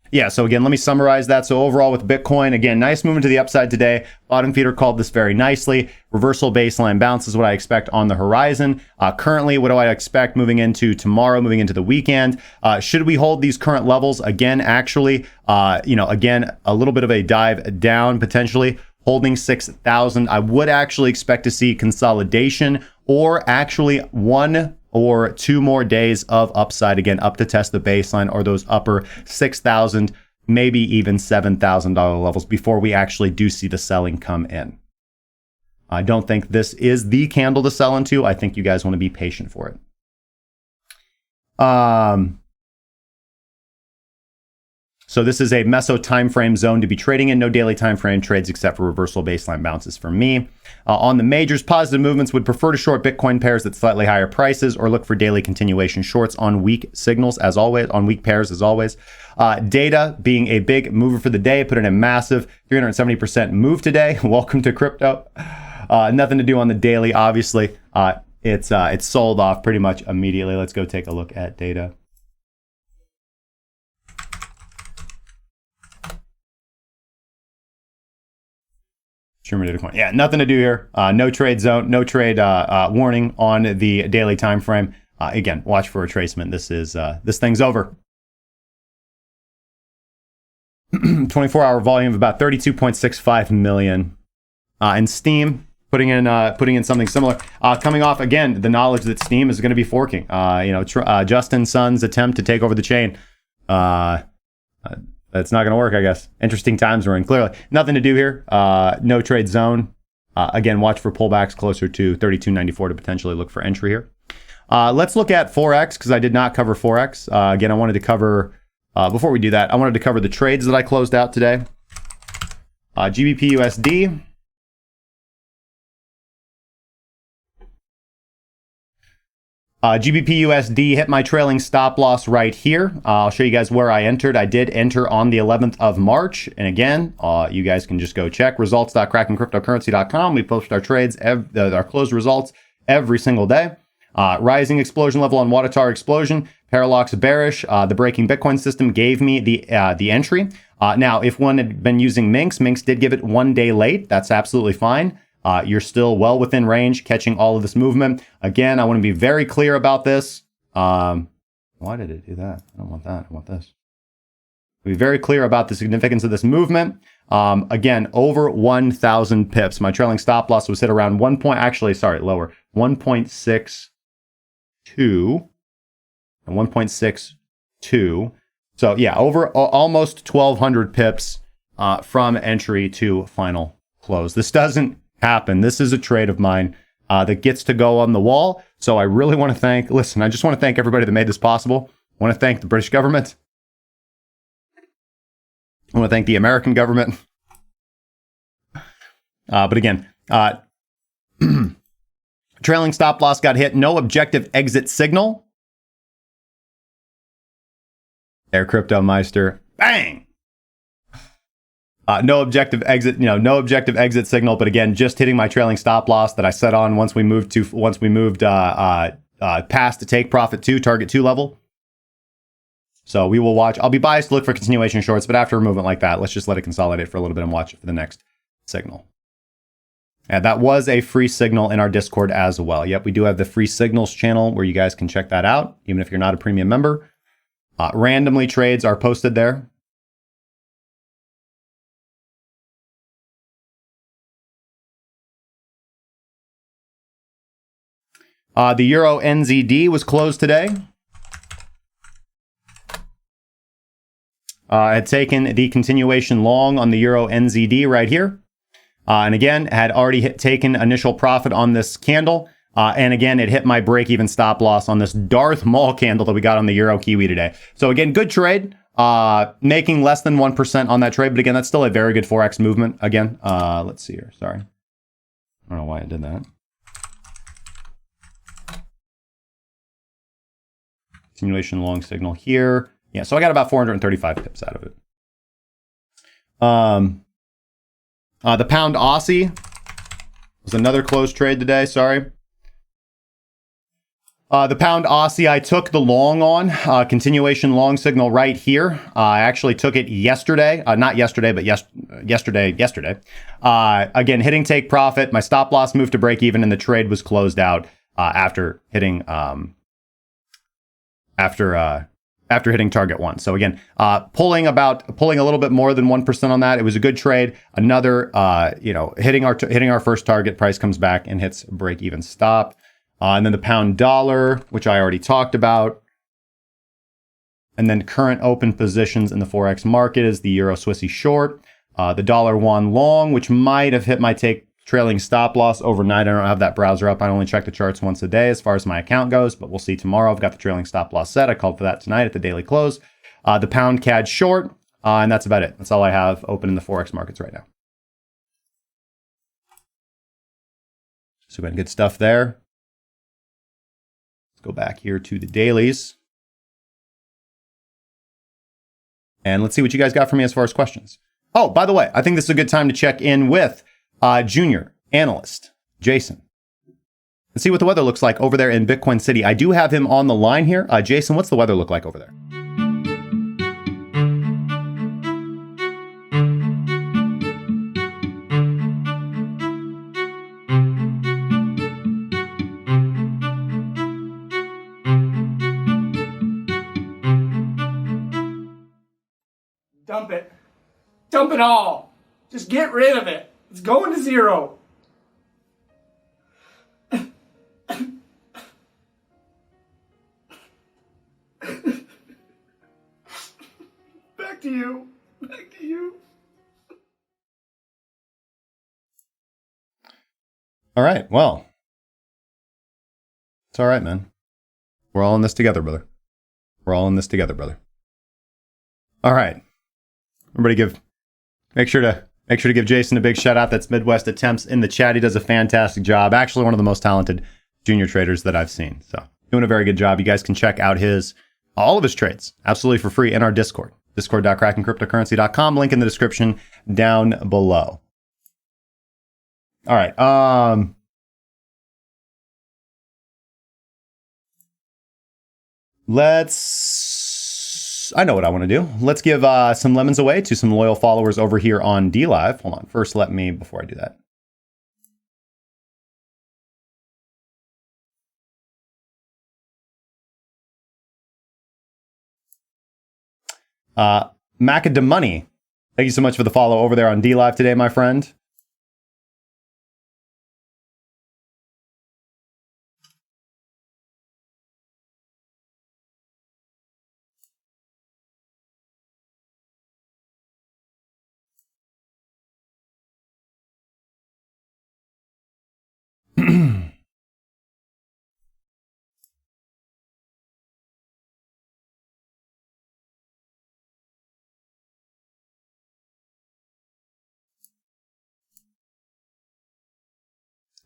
Yeah, so again, let me summarize that. So overall with Bitcoin, again, nice movement to the upside today. Bottom feeder called this very nicely. Reversal baseline bounce is what I expect on the horizon. Currently, what do I expect moving into tomorrow, moving into the weekend? Should we hold these current levels? Again, actually, again, a little bit of a dive down potentially. Holding 6,000. I would actually expect to see consolidation or actually 1 or 2 more days of upside, again, up to test the baseline or those upper 6,000, maybe even $7,000 levels before we actually do see the selling come in. I don't think this is the candle to sell into. I think you guys want to be patient for it. So this is a meso time frame zone to be trading in. No daily time frame trades except for reversal baseline bounces for me. On the majors, positive movements would prefer to short Bitcoin pairs at slightly higher prices or look for daily continuation shorts on weak signals as always, on weak pairs as always. Data being a big mover for the day, put in a massive 370% move today. Welcome to crypto. Nothing to do on the daily, obviously. It's sold off pretty much immediately. Let's go take a look at data. Yeah, nothing to do here. No trade zone, no trade warning on the daily time frame. Again, watch for retracement. This thing's over. 24-hour volume of about 32.65 million. And Steam putting in something similar. Coming off again the knowledge that Steam is going to be forking. Justin Sun's attempt to take over the chain. That's not going to work, I guess. Interesting times we're in, clearly. Nothing to do here. No trade zone. Again, watch for pullbacks closer to 32.94 to potentially look for entry here. Let's look at Forex, because I did not cover Forex. Again, I wanted to cover, before we do that, I wanted to cover the trades that I closed out today. GBP USD. GBP USD hit my trailing stop loss right here. I'll show you guys where I entered. I did enter on the 11th of March. And again, you guys can just go check results.krakencryptocurrency.com. We post our trades, our closed results every single day. Rising explosion level on Wadatar explosion. Parallax bearish. The breaking Bitcoin system gave me the entry. Now, if one had been using Minx did give it 1 day late. That's absolutely fine. You're still well within range, catching all of this movement. Again, I want to be very clear about this. Why did it do that? I don't want that. I want this. Be very clear about the significance of this movement. Again, over 1,000 pips. My trailing stop loss was hit around lower, 1.62 and 1.62. So yeah, over almost 1,200 pips from entry to final close. This doesn't happen. This is a trade of mine that gets to go on the wall. So I really want to I just want to thank everybody that made this possible. I want to thank the British government. I want to thank the American government. But again, trailing stop loss got hit. No objective exit signal. There, Crypto Meister. Bang! No objective exit, no objective exit signal. But again, just hitting my trailing stop loss that I set on once we moved past the take profit 2, target 2 level. So we will watch. I'll be biased to look for continuation shorts, but after a movement like that, let's just let it consolidate for a little bit and watch it for the next signal. And that was a free signal in our Discord as well. Yep, we do have the free signals channel where you guys can check that out, even if you're not a premium member. Randomly trades are posted there. The Euro NZD was closed today. I had taken the continuation long on the Euro NZD right here. And again, had already taken initial profit on this candle. And again, it hit my break-even stop loss on this Darth Maul candle that we got on the Euro Kiwi today. So again, good trade. Making less than 1% on that trade. But again, that's still a very good Forex movement. Again, let's see here. Sorry. I don't know why I did that. Simulation long signal here. Yeah, so I got about 435 pips out of it. The pound Aussie was another closed trade today. Sorry. The pound Aussie, I took the long on, continuation long signal right here. I actually took it yesterday, not yesterday, but yesterday. Again, hitting take profit. My stop loss moved to break even and the trade was closed out after hitting after hitting target 1. So again, pulling a little bit more than 1% on that. It was a good trade. Another, hitting our first target, price comes back and hits break even stop. And then the pound dollar, which I already talked about. And then current open positions in the Forex market is the Euro Swissy short, the dollar won long, which might have hit my trailing stop loss overnight. I don't have that browser up. I only check the charts once a day as far as my account goes, but we'll see tomorrow. I've got the trailing stop loss set. I called for that tonight at the daily close. The pound CAD short, and that's about it. That's all I have open in the Forex markets right now. So we got good stuff there. Let's go back here to the dailies. And let's see what you guys got for me as far as questions. Oh, by the way, I think this is a good time to check in with Junior Analyst Jason and see what the weather looks like over there in Bitcoin City. I do have him on the line here. Jason, what's the weather look like over there? Dump it. Dump it all. Just get rid of it. It's going to zero. Back to you. Back to you. All right. Well, it's all right, man. We're all in this together, brother. We're all in this together, brother. All right. Everybody make sure to give Jason a big shout out. That's Midwest Attempts in the chat. He does a fantastic job. Actually, one of the most talented junior traders that I've seen. So doing a very good job. You guys can check out all of his trades absolutely for free in our Discord. Discord.krakencryptocurrency.com. Link in the description down below. All right. I know what I want to do. Let's give some lemons away to some loyal followers over here on DLive. Hold on. First, before I do that. Macadamoney, thank you so much for the follow over there on DLive today, my friend.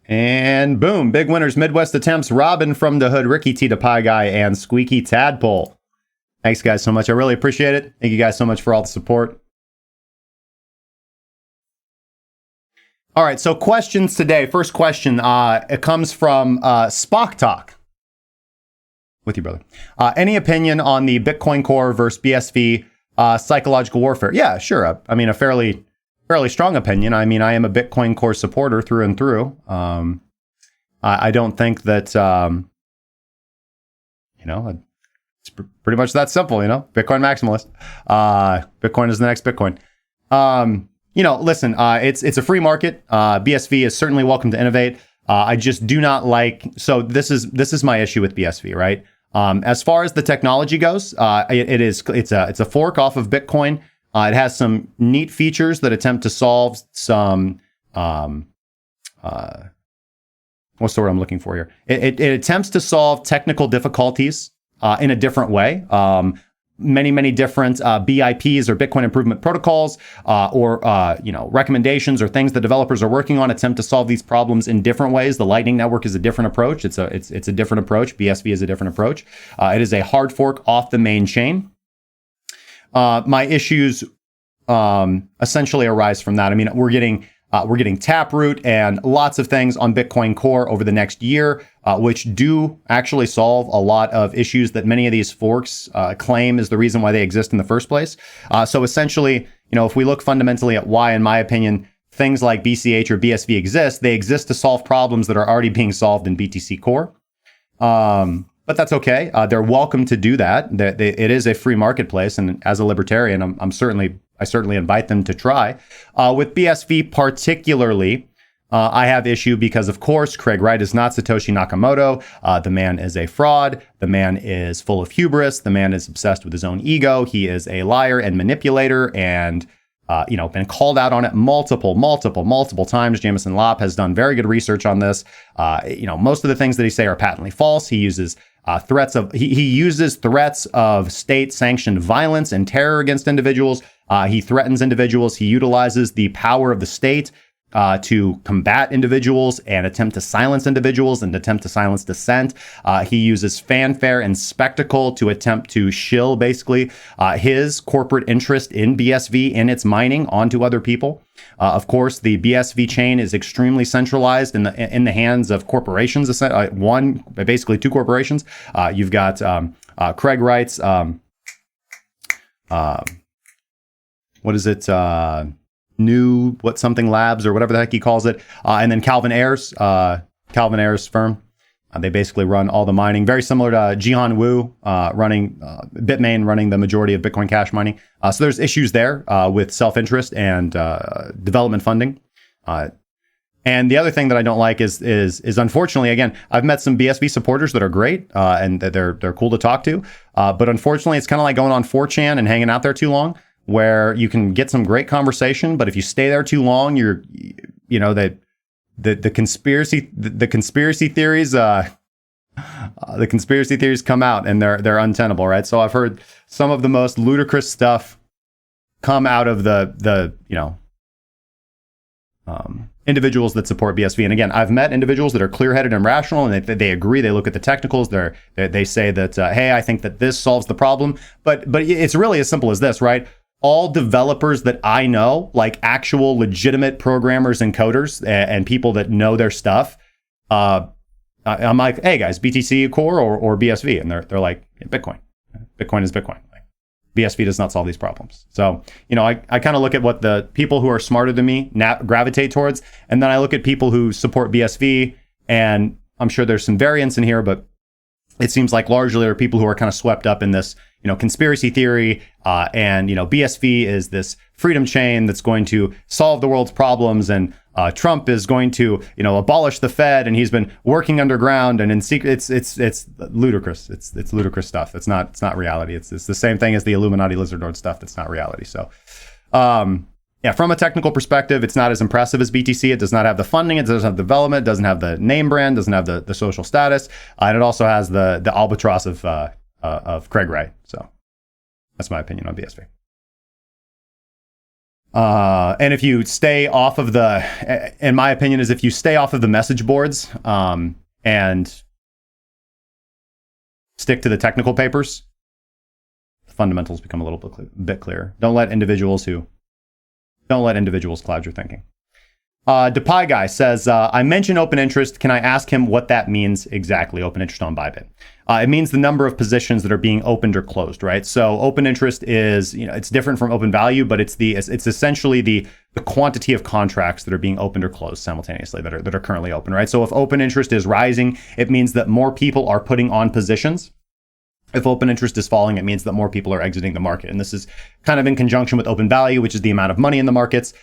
And boom, big winners, Midwest Attempts, Robin from the Hood, Ricky T, the Pie Guy, and Squeaky Tadpole. Thanks, guys, so much. I really appreciate it. Thank you guys so much for all the support. All right, so questions today. First question, it comes from Spock Talk. With you, brother. Any opinion on the Bitcoin Core versus BSV psychological warfare? Yeah, sure. I mean, a fairly strong opinion. I mean, I am a Bitcoin Core supporter through and through. I don't think that, it's pretty much that simple, Bitcoin maximalist. Bitcoin is the next Bitcoin. Listen, it's a free market. BSV is certainly welcome to innovate. I just do not like, so this is my issue with BSV, right? As far as the technology goes, it's a fork off of Bitcoin. It has some neat features that attempt to solve some, what's the word I'm looking for here? It attempts to solve technical difficulties in a different way. Many different BIPs or Bitcoin improvement protocols or recommendations or things that developers are working on attempt to solve these problems in different ways. The Lightning Network is a different approach. It's a different approach. BSV is a different approach. It is a hard fork off the main chain. My issues essentially arise from that. I mean, we're getting Taproot and lots of things on Bitcoin Core over the next year, which do actually solve a lot of issues that many of these forks claim is the reason why they exist in the first place. So essentially, if we look fundamentally at why, in my opinion, things like BCH or BSV exist, they exist to solve problems that are already being solved in BTC Core. But that's okay. They're welcome to do that. It is a free marketplace, and as a libertarian, I certainly invite them to try. With BSV particularly, I have issue because, of course, Craig Wright is not Satoshi Nakamoto. The man is a fraud. The man is full of hubris. The man is obsessed with his own ego. He is a liar and manipulator, and been called out on it multiple times. Jameson Lopp has done very good research on this. Most of the things that he say are patently false. He uses he uses threats of state-sanctioned violence and terror against individuals. He threatens individuals. He utilizes the power of the state to combat individuals and attempt to silence individuals and attempt to silence dissent. He uses fanfare and spectacle to attempt to shill basically his corporate interest in BSV and its mining onto other people. Of course, the BSV chain is extremely centralized in the hands of corporations. Basically two corporations. You've got Craig Wright's what is it? Something Labs or whatever the heck he calls it. And then Calvin Ayers firm. They basically run all the mining, very similar to Jihan Wu running Bitmain, running the majority of Bitcoin Cash mining. So there's issues there with self-interest and development funding. And the other thing that I don't like is unfortunately, again, I've met some BSV supporters that are great and they're cool to talk to. But unfortunately, it's kind of like going on 4chan and hanging out there too long, where you can get some great conversation, but if you stay there too long, the conspiracy theories come out and they're untenable, right? So I've heard some of the most ludicrous stuff come out of the individuals that support BSV. And again, I've met individuals that are clear-headed and rational, and they agree. They look at the technicals. They say that, hey, I think that this solves the problem. But it's really as simple as this, right? All developers that I know, like actual legitimate programmers and coders and people that know their stuff, I'm like, hey guys, BTC Core or BSV, and they're like, Bitcoin. Bitcoin is Bitcoin. BSV does not solve these problems. So, I kind of look at what the people who are smarter than me gravitate towards. And then I look at people who support BSV, and I'm sure there's some variance in here, but it seems like largely there are people who are kind of swept up in this, conspiracy theory. And BSV is this freedom chain that's going to solve the world's problems. And Trump is going to, abolish the Fed, and he's been working underground and in secret. It's ludicrous. It's ludicrous stuff. It's not reality. It's the same thing as the Illuminati lizard lord stuff. That's not reality. So, yeah, from a technical perspective, it's not as impressive as BTC. It does not have the funding. It doesn't have development. It doesn't have the name brand. Doesn't have the social status. And it also has the albatross of Craig Wright. So that's my opinion on BSV. And if you stay off of in my opinion, is if you stay off of the message boards and stick to the technical papers, the fundamentals become a little bit clearer. Don't let individuals cloud your thinking. DePie Guy says, I mentioned open interest. Can I ask him what that means exactly? Open interest on ByBit. It means the number of positions that are being opened or closed, right? So open interest is, it's different from open value, but it's essentially the quantity of contracts that are being opened or closed simultaneously that are currently open, right? So if open interest is rising, it means that more people are putting on positions. If open interest is falling, it means that more people are exiting the market. And this is kind of in conjunction with open value, which is the amount of money in the markets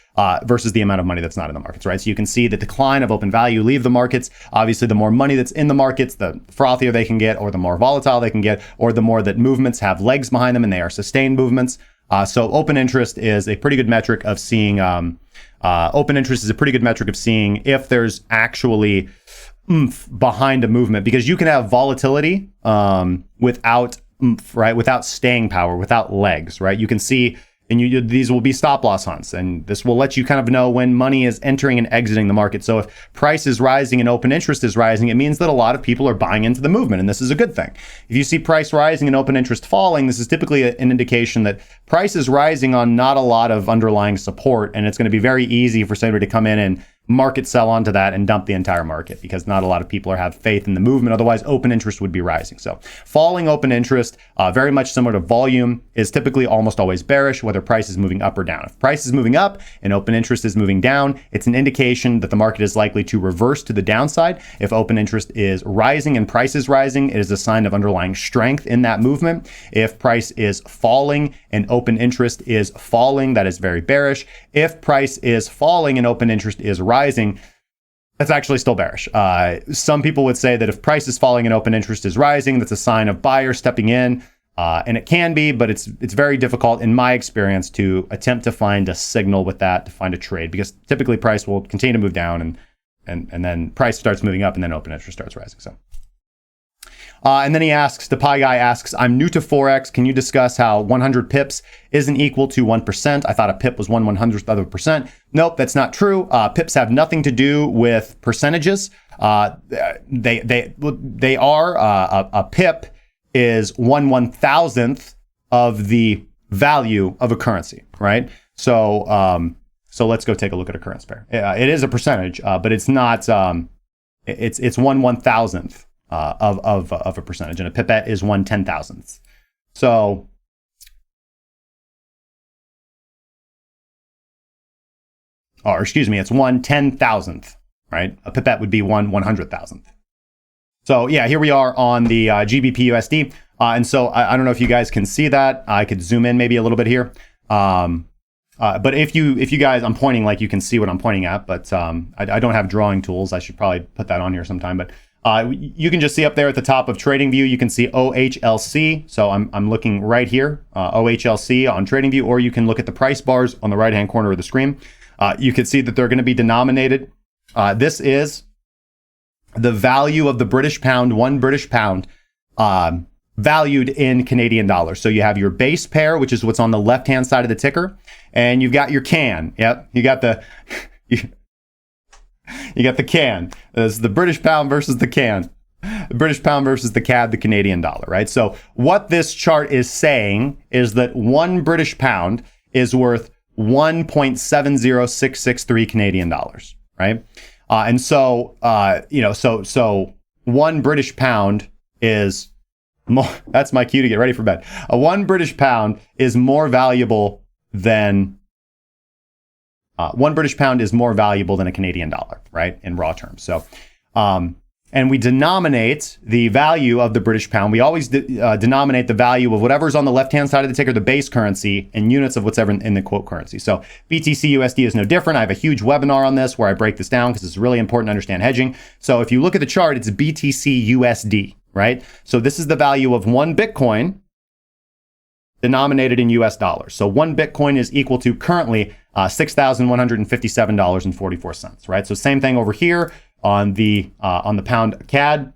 versus the amount of money that's not in the markets, right? So you can see the decline of open value leave the markets. Obviously, the more money that's in the markets, the frothier they can get, or the more volatile they can get, or the more that movements have legs behind them and they are sustained movements. So open interest is a pretty good metric of seeing, if there's actually oomph behind a movement, because you can have volatility without oomph, right? Without staying power, without legs, right? You can see, and these will be stop loss hunts, and this will let you kind of know when money is entering and exiting the market. So if price is rising and open interest is rising, it means that a lot of people are buying into the movement, and this is a good thing. If you see price rising and open interest falling, this is typically an indication that price is rising on not a lot of underlying support, and it's going to be very easy for somebody to come in and market sell onto that and dump the entire market, because not a lot of people have faith in the movement. Otherwise, open interest would be rising. So falling open interest, very much similar to volume, is typically almost always bearish, whether price is moving up or down. If price is moving up and open interest is moving down, it's an indication that the market is likely to reverse to the downside. If open interest is rising and price is rising, it is a sign of underlying strength in that movement. If price is falling and open interest is falling, that is very bearish. If price is falling and open interest is rising, that's actually still bearish. Some people would say that if price is falling and open interest is rising, that's a sign of buyers stepping in, and it can be, but it's very difficult in my experience to attempt to find a signal with that, to find a trade, because typically price will continue to move down and then price starts moving up and then open interest starts rising. So. And then the Pi Guy asks, I'm new to Forex. Can you discuss how 100 pips isn't equal to 1%? I thought a pip was 1/100th of a percent. Nope, that's not true. Pips have nothing to do with percentages. They are, a pip is 1/1000th of the value of a currency, right? So let's go take a look at a currency pair. It is a percentage, but it's not, it's 1/1000th. Of a percentage, and a pipette is 1/10,000th. So, or excuse me, it's 1/10,000th, right? A pipette would be 1/100,000th. So yeah, here we are on the GBP USD, and so I don't know if you guys can see that. I could zoom in maybe a little bit here. But if you guys, I'm pointing like you can see what I'm pointing at, but I don't have drawing tools. I should probably put that on here sometime, but. You can just see up there at the top of TradingView, you can see OHLC. So I'm looking right here, OHLC on TradingView, or you can look at the price bars on the right-hand corner of the screen. You can see that they're going to be denominated. This is the value of the British pound, one British pound, valued in Canadian dollars. So you have your base pair, which is what's on the left-hand side of the ticker, and you've got your CAN. Yep, you got the... You got the can. This is the British pound versus the can. The British pound versus the CAD, the Canadian dollar, right? So what this chart is saying is that 1 British pound is worth 1.70663 Canadian dollars, right? And so, so 1 British pound is more, that's my cue to get ready for bed. 1 British pound is more valuable than 1 British pound is more valuable than a Canadian dollar, right? In raw terms. So, and we denominate the value of the British pound. We always denominate the value of whatever's on the left-hand side of the ticker, the base currency, in units of whatever in the quote currency. So BTC USD is no different. I have a huge webinar on this where I break this down because it's really important to understand hedging. So if you look at the chart, it's BTC USD, right? So this is the value of 1 Bitcoin denominated in US dollars. So 1 Bitcoin is equal to currently $6,157.44, right? So same thing over here. On the pound CAD,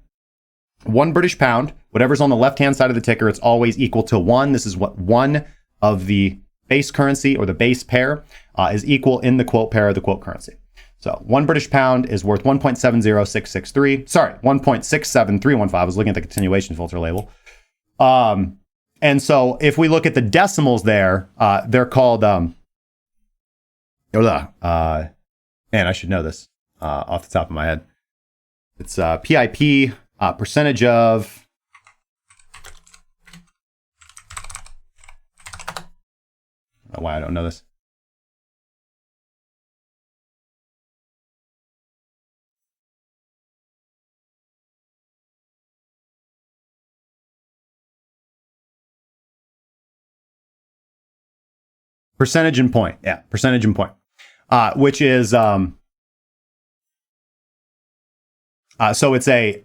1 British pound, whatever's on the left-hand side of the ticker, it's always equal to 1. This is what 1 of the base currency or the base pair is equal in the quote pair of the quote currency. So 1 British pound is worth 1.70663. Sorry, 1.67315. I was looking at the continuation filter label. And so if we look at the decimals there, they're called, man, I should know this. Off the top of my head. It's PIP, percentage of, I don't know why I don't know this. Percentage and point. Yeah, percentage and point. Which is, so it's a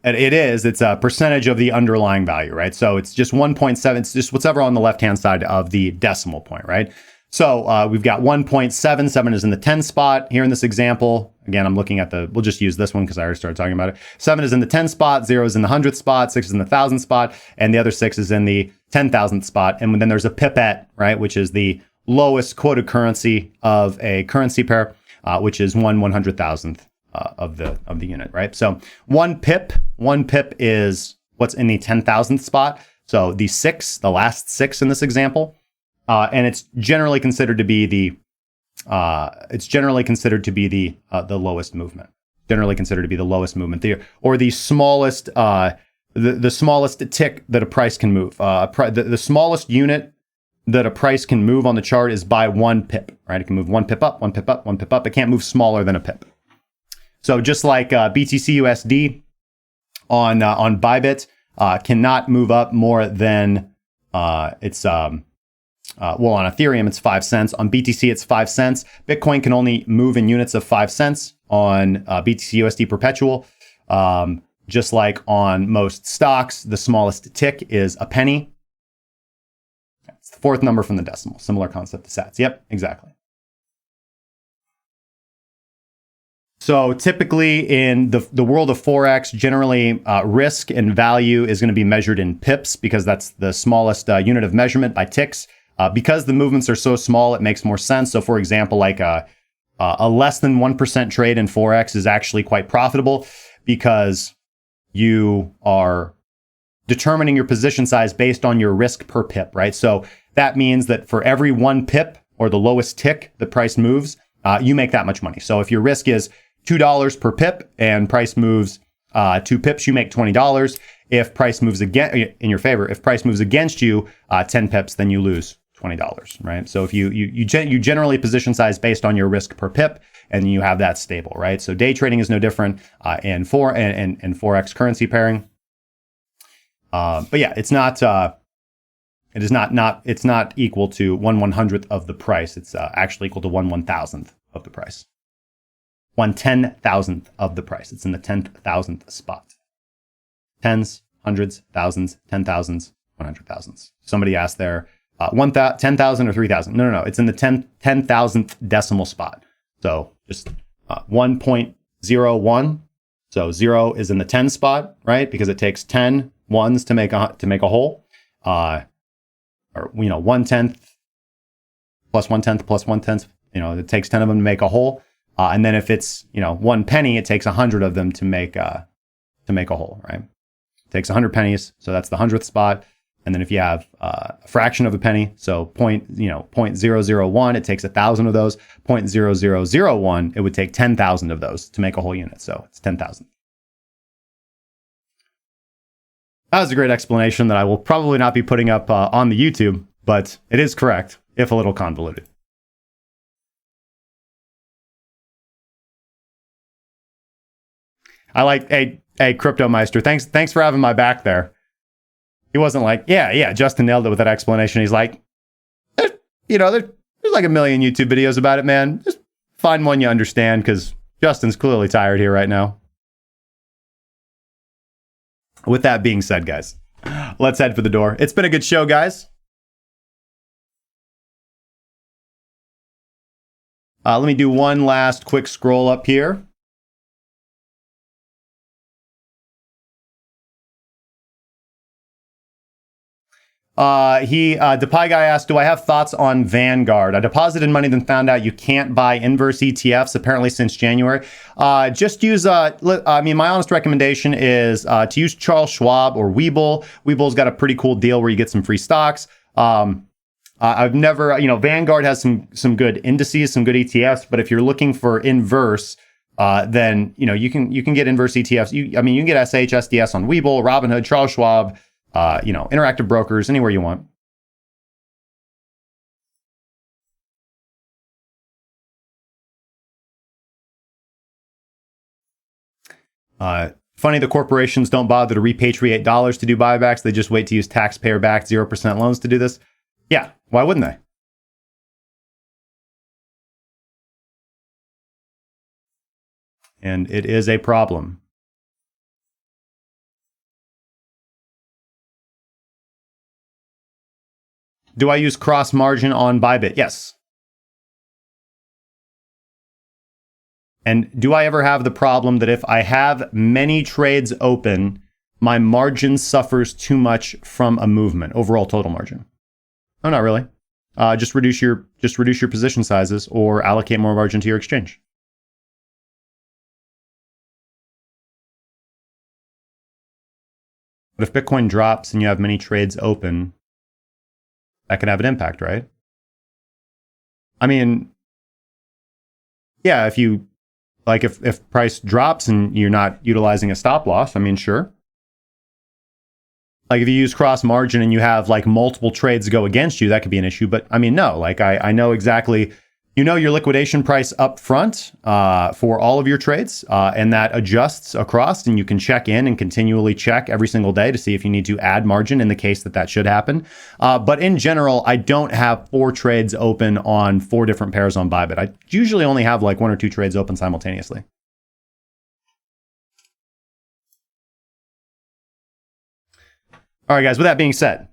percentage of the underlying value, right? So it's just 1.7, it's just whatever on the left-hand side of the decimal point, right? So we've got 1.77 is in the 10 spot here in this example. Again, I'm looking at we'll just use this one because I already started talking about it. 7 is in the 10 spot, 0 is in the 100th spot, 6 is in the 1,000 spot, and the other 6 is in the 10,000th spot. And then there's a pipette, right? Which is the lowest quoted currency of a currency pair, which is 1/100,000th. Of the unit, right? So 1 pip is what's in the 10,000th spot. So the last 6 in this example, and it's generally considered to be the lowest movement. Generally considered to be the lowest movement there, or the smallest the smallest tick that a price can move. The smallest unit that a price can move on the chart is by 1 pip, right? It can move 1 pip up, 1 pip up, 1 pip up. It can't move smaller than a pip. So just like BTC USD on ByBit cannot move up more than on Ethereum it's 5 cents. On BTC it's 5 cents. Bitcoin can only move in units of 5 cents on BTC USD perpetual. Just like on most stocks, the smallest tick is a penny. It's the 4th number from the decimal. Similar concept to sats. Yep, exactly. So typically in the world of Forex, generally risk and value is going to be measured in pips because that's the smallest unit of measurement by ticks. Because the movements are so small, it makes more sense. So for example, like a less than 1% trade in Forex is actually quite profitable because you are determining your position size based on your risk per pip, right? So that means that for every 1 pip or the lowest tick the price moves, you make that much money. So if your risk is $2 per pip and price moves 2 pips, you make $20. If price moves in your favor, if price moves against you 10 pips, then you lose $20, right? So if you generally position size based on your risk per pip, and you have that stable, right? So day trading is no different in Forex currency pairing. But yeah, it's not equal to 1/100th of the price. It's actually equal to 1/1000th of the price. 1/10,000th of the price. It's in the 10,000th spot. Tens, hundreds, thousands, 10,000s, 100,000s. Somebody asked there, 10,000 or 3,000. No. It's in the 10,000th decimal spot. So just 1.01. So 0 is in the 10 spot, right? Because it takes 10 ones to make a whole. Or 1/10 plus 1/10 plus 1/10. It takes 10 of them to make a whole. And then if it's, 1 penny, it takes 100 of them to make a whole, right? It takes 100 pennies. So that's the 100th spot. And then if you have a fraction of a penny, so point 0.001, it takes 1,000 of those. 0.0001, it would take 10,000 of those to make a whole unit. So it's 10,000. That was a great explanation that I will probably not be putting up on the YouTube, but it is correct, if a little convoluted. I like, hey, Crypto Meister, thanks for having my back there. He wasn't like, yeah, Justin nailed it with that explanation. He's like, there's like a million YouTube videos about it, man. Just find one you understand, because Justin's clearly tired here right now. With that being said, guys, let's head for the door. It's been a good show, guys. Let me do one last quick scroll up here. The Pi guy asked, do I have thoughts on Vanguard? I deposited money, then found out you can't buy inverse ETFs, apparently since January. Just use, my honest recommendation is to use Charles Schwab or Webull. Webull's got a pretty cool deal where you get some free stocks. I've never, Vanguard has some good indices, some good ETFs, but if you're looking for inverse, then, you can get inverse ETFs. You can get SH, SDS on Webull, Robinhood, Charles Schwab, interactive brokers, anywhere you want. Funny, the corporations don't bother to repatriate dollars to do buybacks. They just wait to use taxpayer-backed 0% loans to do this. Yeah, why wouldn't they? And it is a problem. Do I use cross margin on ByBit? Yes. And do I ever have the problem that if I have many trades open, my margin suffers too much from a movement, overall total margin? Oh, not really. Just reduce your position sizes or allocate more margin to your exchange. But if Bitcoin drops and you have many trades open, that can have an impact, right? I mean, yeah, if price drops and you're not utilizing a stop loss, I mean, sure. Like if you use cross margin and you have like multiple trades go against you, that could be an issue. But I mean, no, like I know exactly, your liquidation price up front for all of your trades, and that adjusts across, and you can check in and continually check every single day to see if you need to add margin in the case that should happen. But in general, I don't have 4 trades open on 4 different pairs on ByBit. I usually only have like 1 or 2 trades open simultaneously. All right, guys, with that being said,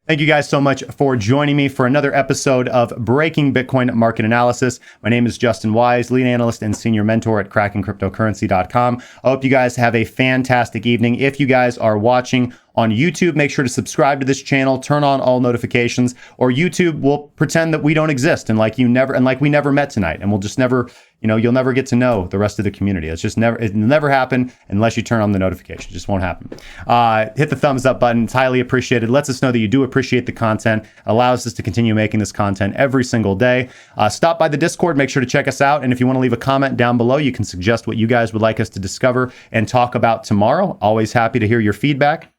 thank you guys so much for joining me for another episode of Breaking Bitcoin Market Analysis. My name is Justin Wise, lead analyst and senior mentor at CrakenCryptocurrency.com. I hope you guys have a fantastic evening. If you guys are watching on YouTube, make sure to subscribe to this channel, turn on all notifications, or YouTube will pretend that we don't exist and like we never met tonight, and we'll just never, you'll never get to know the rest of the community. It'll never happen unless you turn on the notification. It just won't happen. Hit the thumbs up button. It's highly appreciated. Lets us know that you do appreciate the content, allows us to continue making this content every single day. Stop by the Discord, make sure to check us out. And if you want to leave a comment down below, you can suggest what you guys would like us to discover and talk about tomorrow. Always happy to hear your feedback.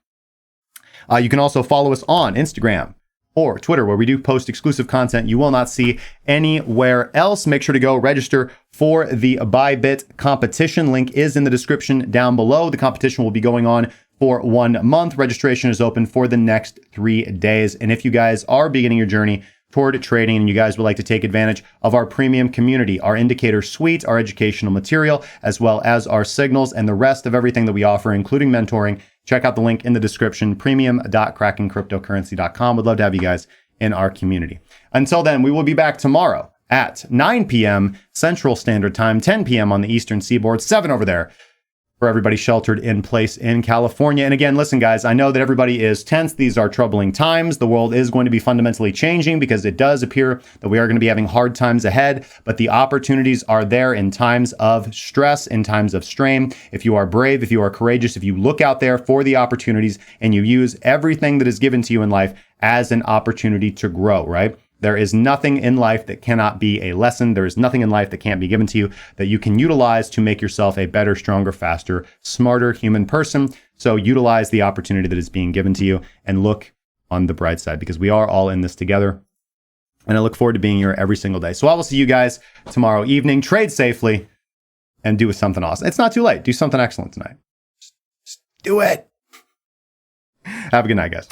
You can also follow us on Instagram or Twitter, where we do post exclusive content you will not see anywhere else. Make sure to go register for the ByBit competition. Link is in the description down below. The competition will be going on for 1 month. Registration is open for the next 3 days. And if you guys are beginning your journey toward trading and you guys would like to take advantage of our premium community, our indicator suite, our educational material, as well as our signals and the rest of everything that we offer, including mentoring, check out the link in the description, premium.krakencryptocurrency.com. Would love to have you guys in our community. Until then, we will be back tomorrow at 9 p.m. Central Standard Time, 10 p.m. on the Eastern Seaboard, 7 over there, for for everybody sheltered in place in California. And again, listen, guys, I know that everybody is tense. These are troubling times. The world is going to be fundamentally changing because it does appear that we are going to be having hard times ahead, but the opportunities are there in times of stress, in times of strain. If you are brave, if you are courageous, if you look out there for the opportunities and you use everything that is given to you in life as an opportunity to grow, right? There is nothing in life that cannot be a lesson. There is nothing in life that can't be given to you that you can utilize to make yourself a better, stronger, faster, smarter human person. So utilize the opportunity that is being given to you and look on the bright side, because we are all in this together. And I look forward to being here every single day. So I will see you guys tomorrow evening. Trade safely and do something awesome. It's not too late. Do something excellent tonight. Just do it. Have a good night, guys.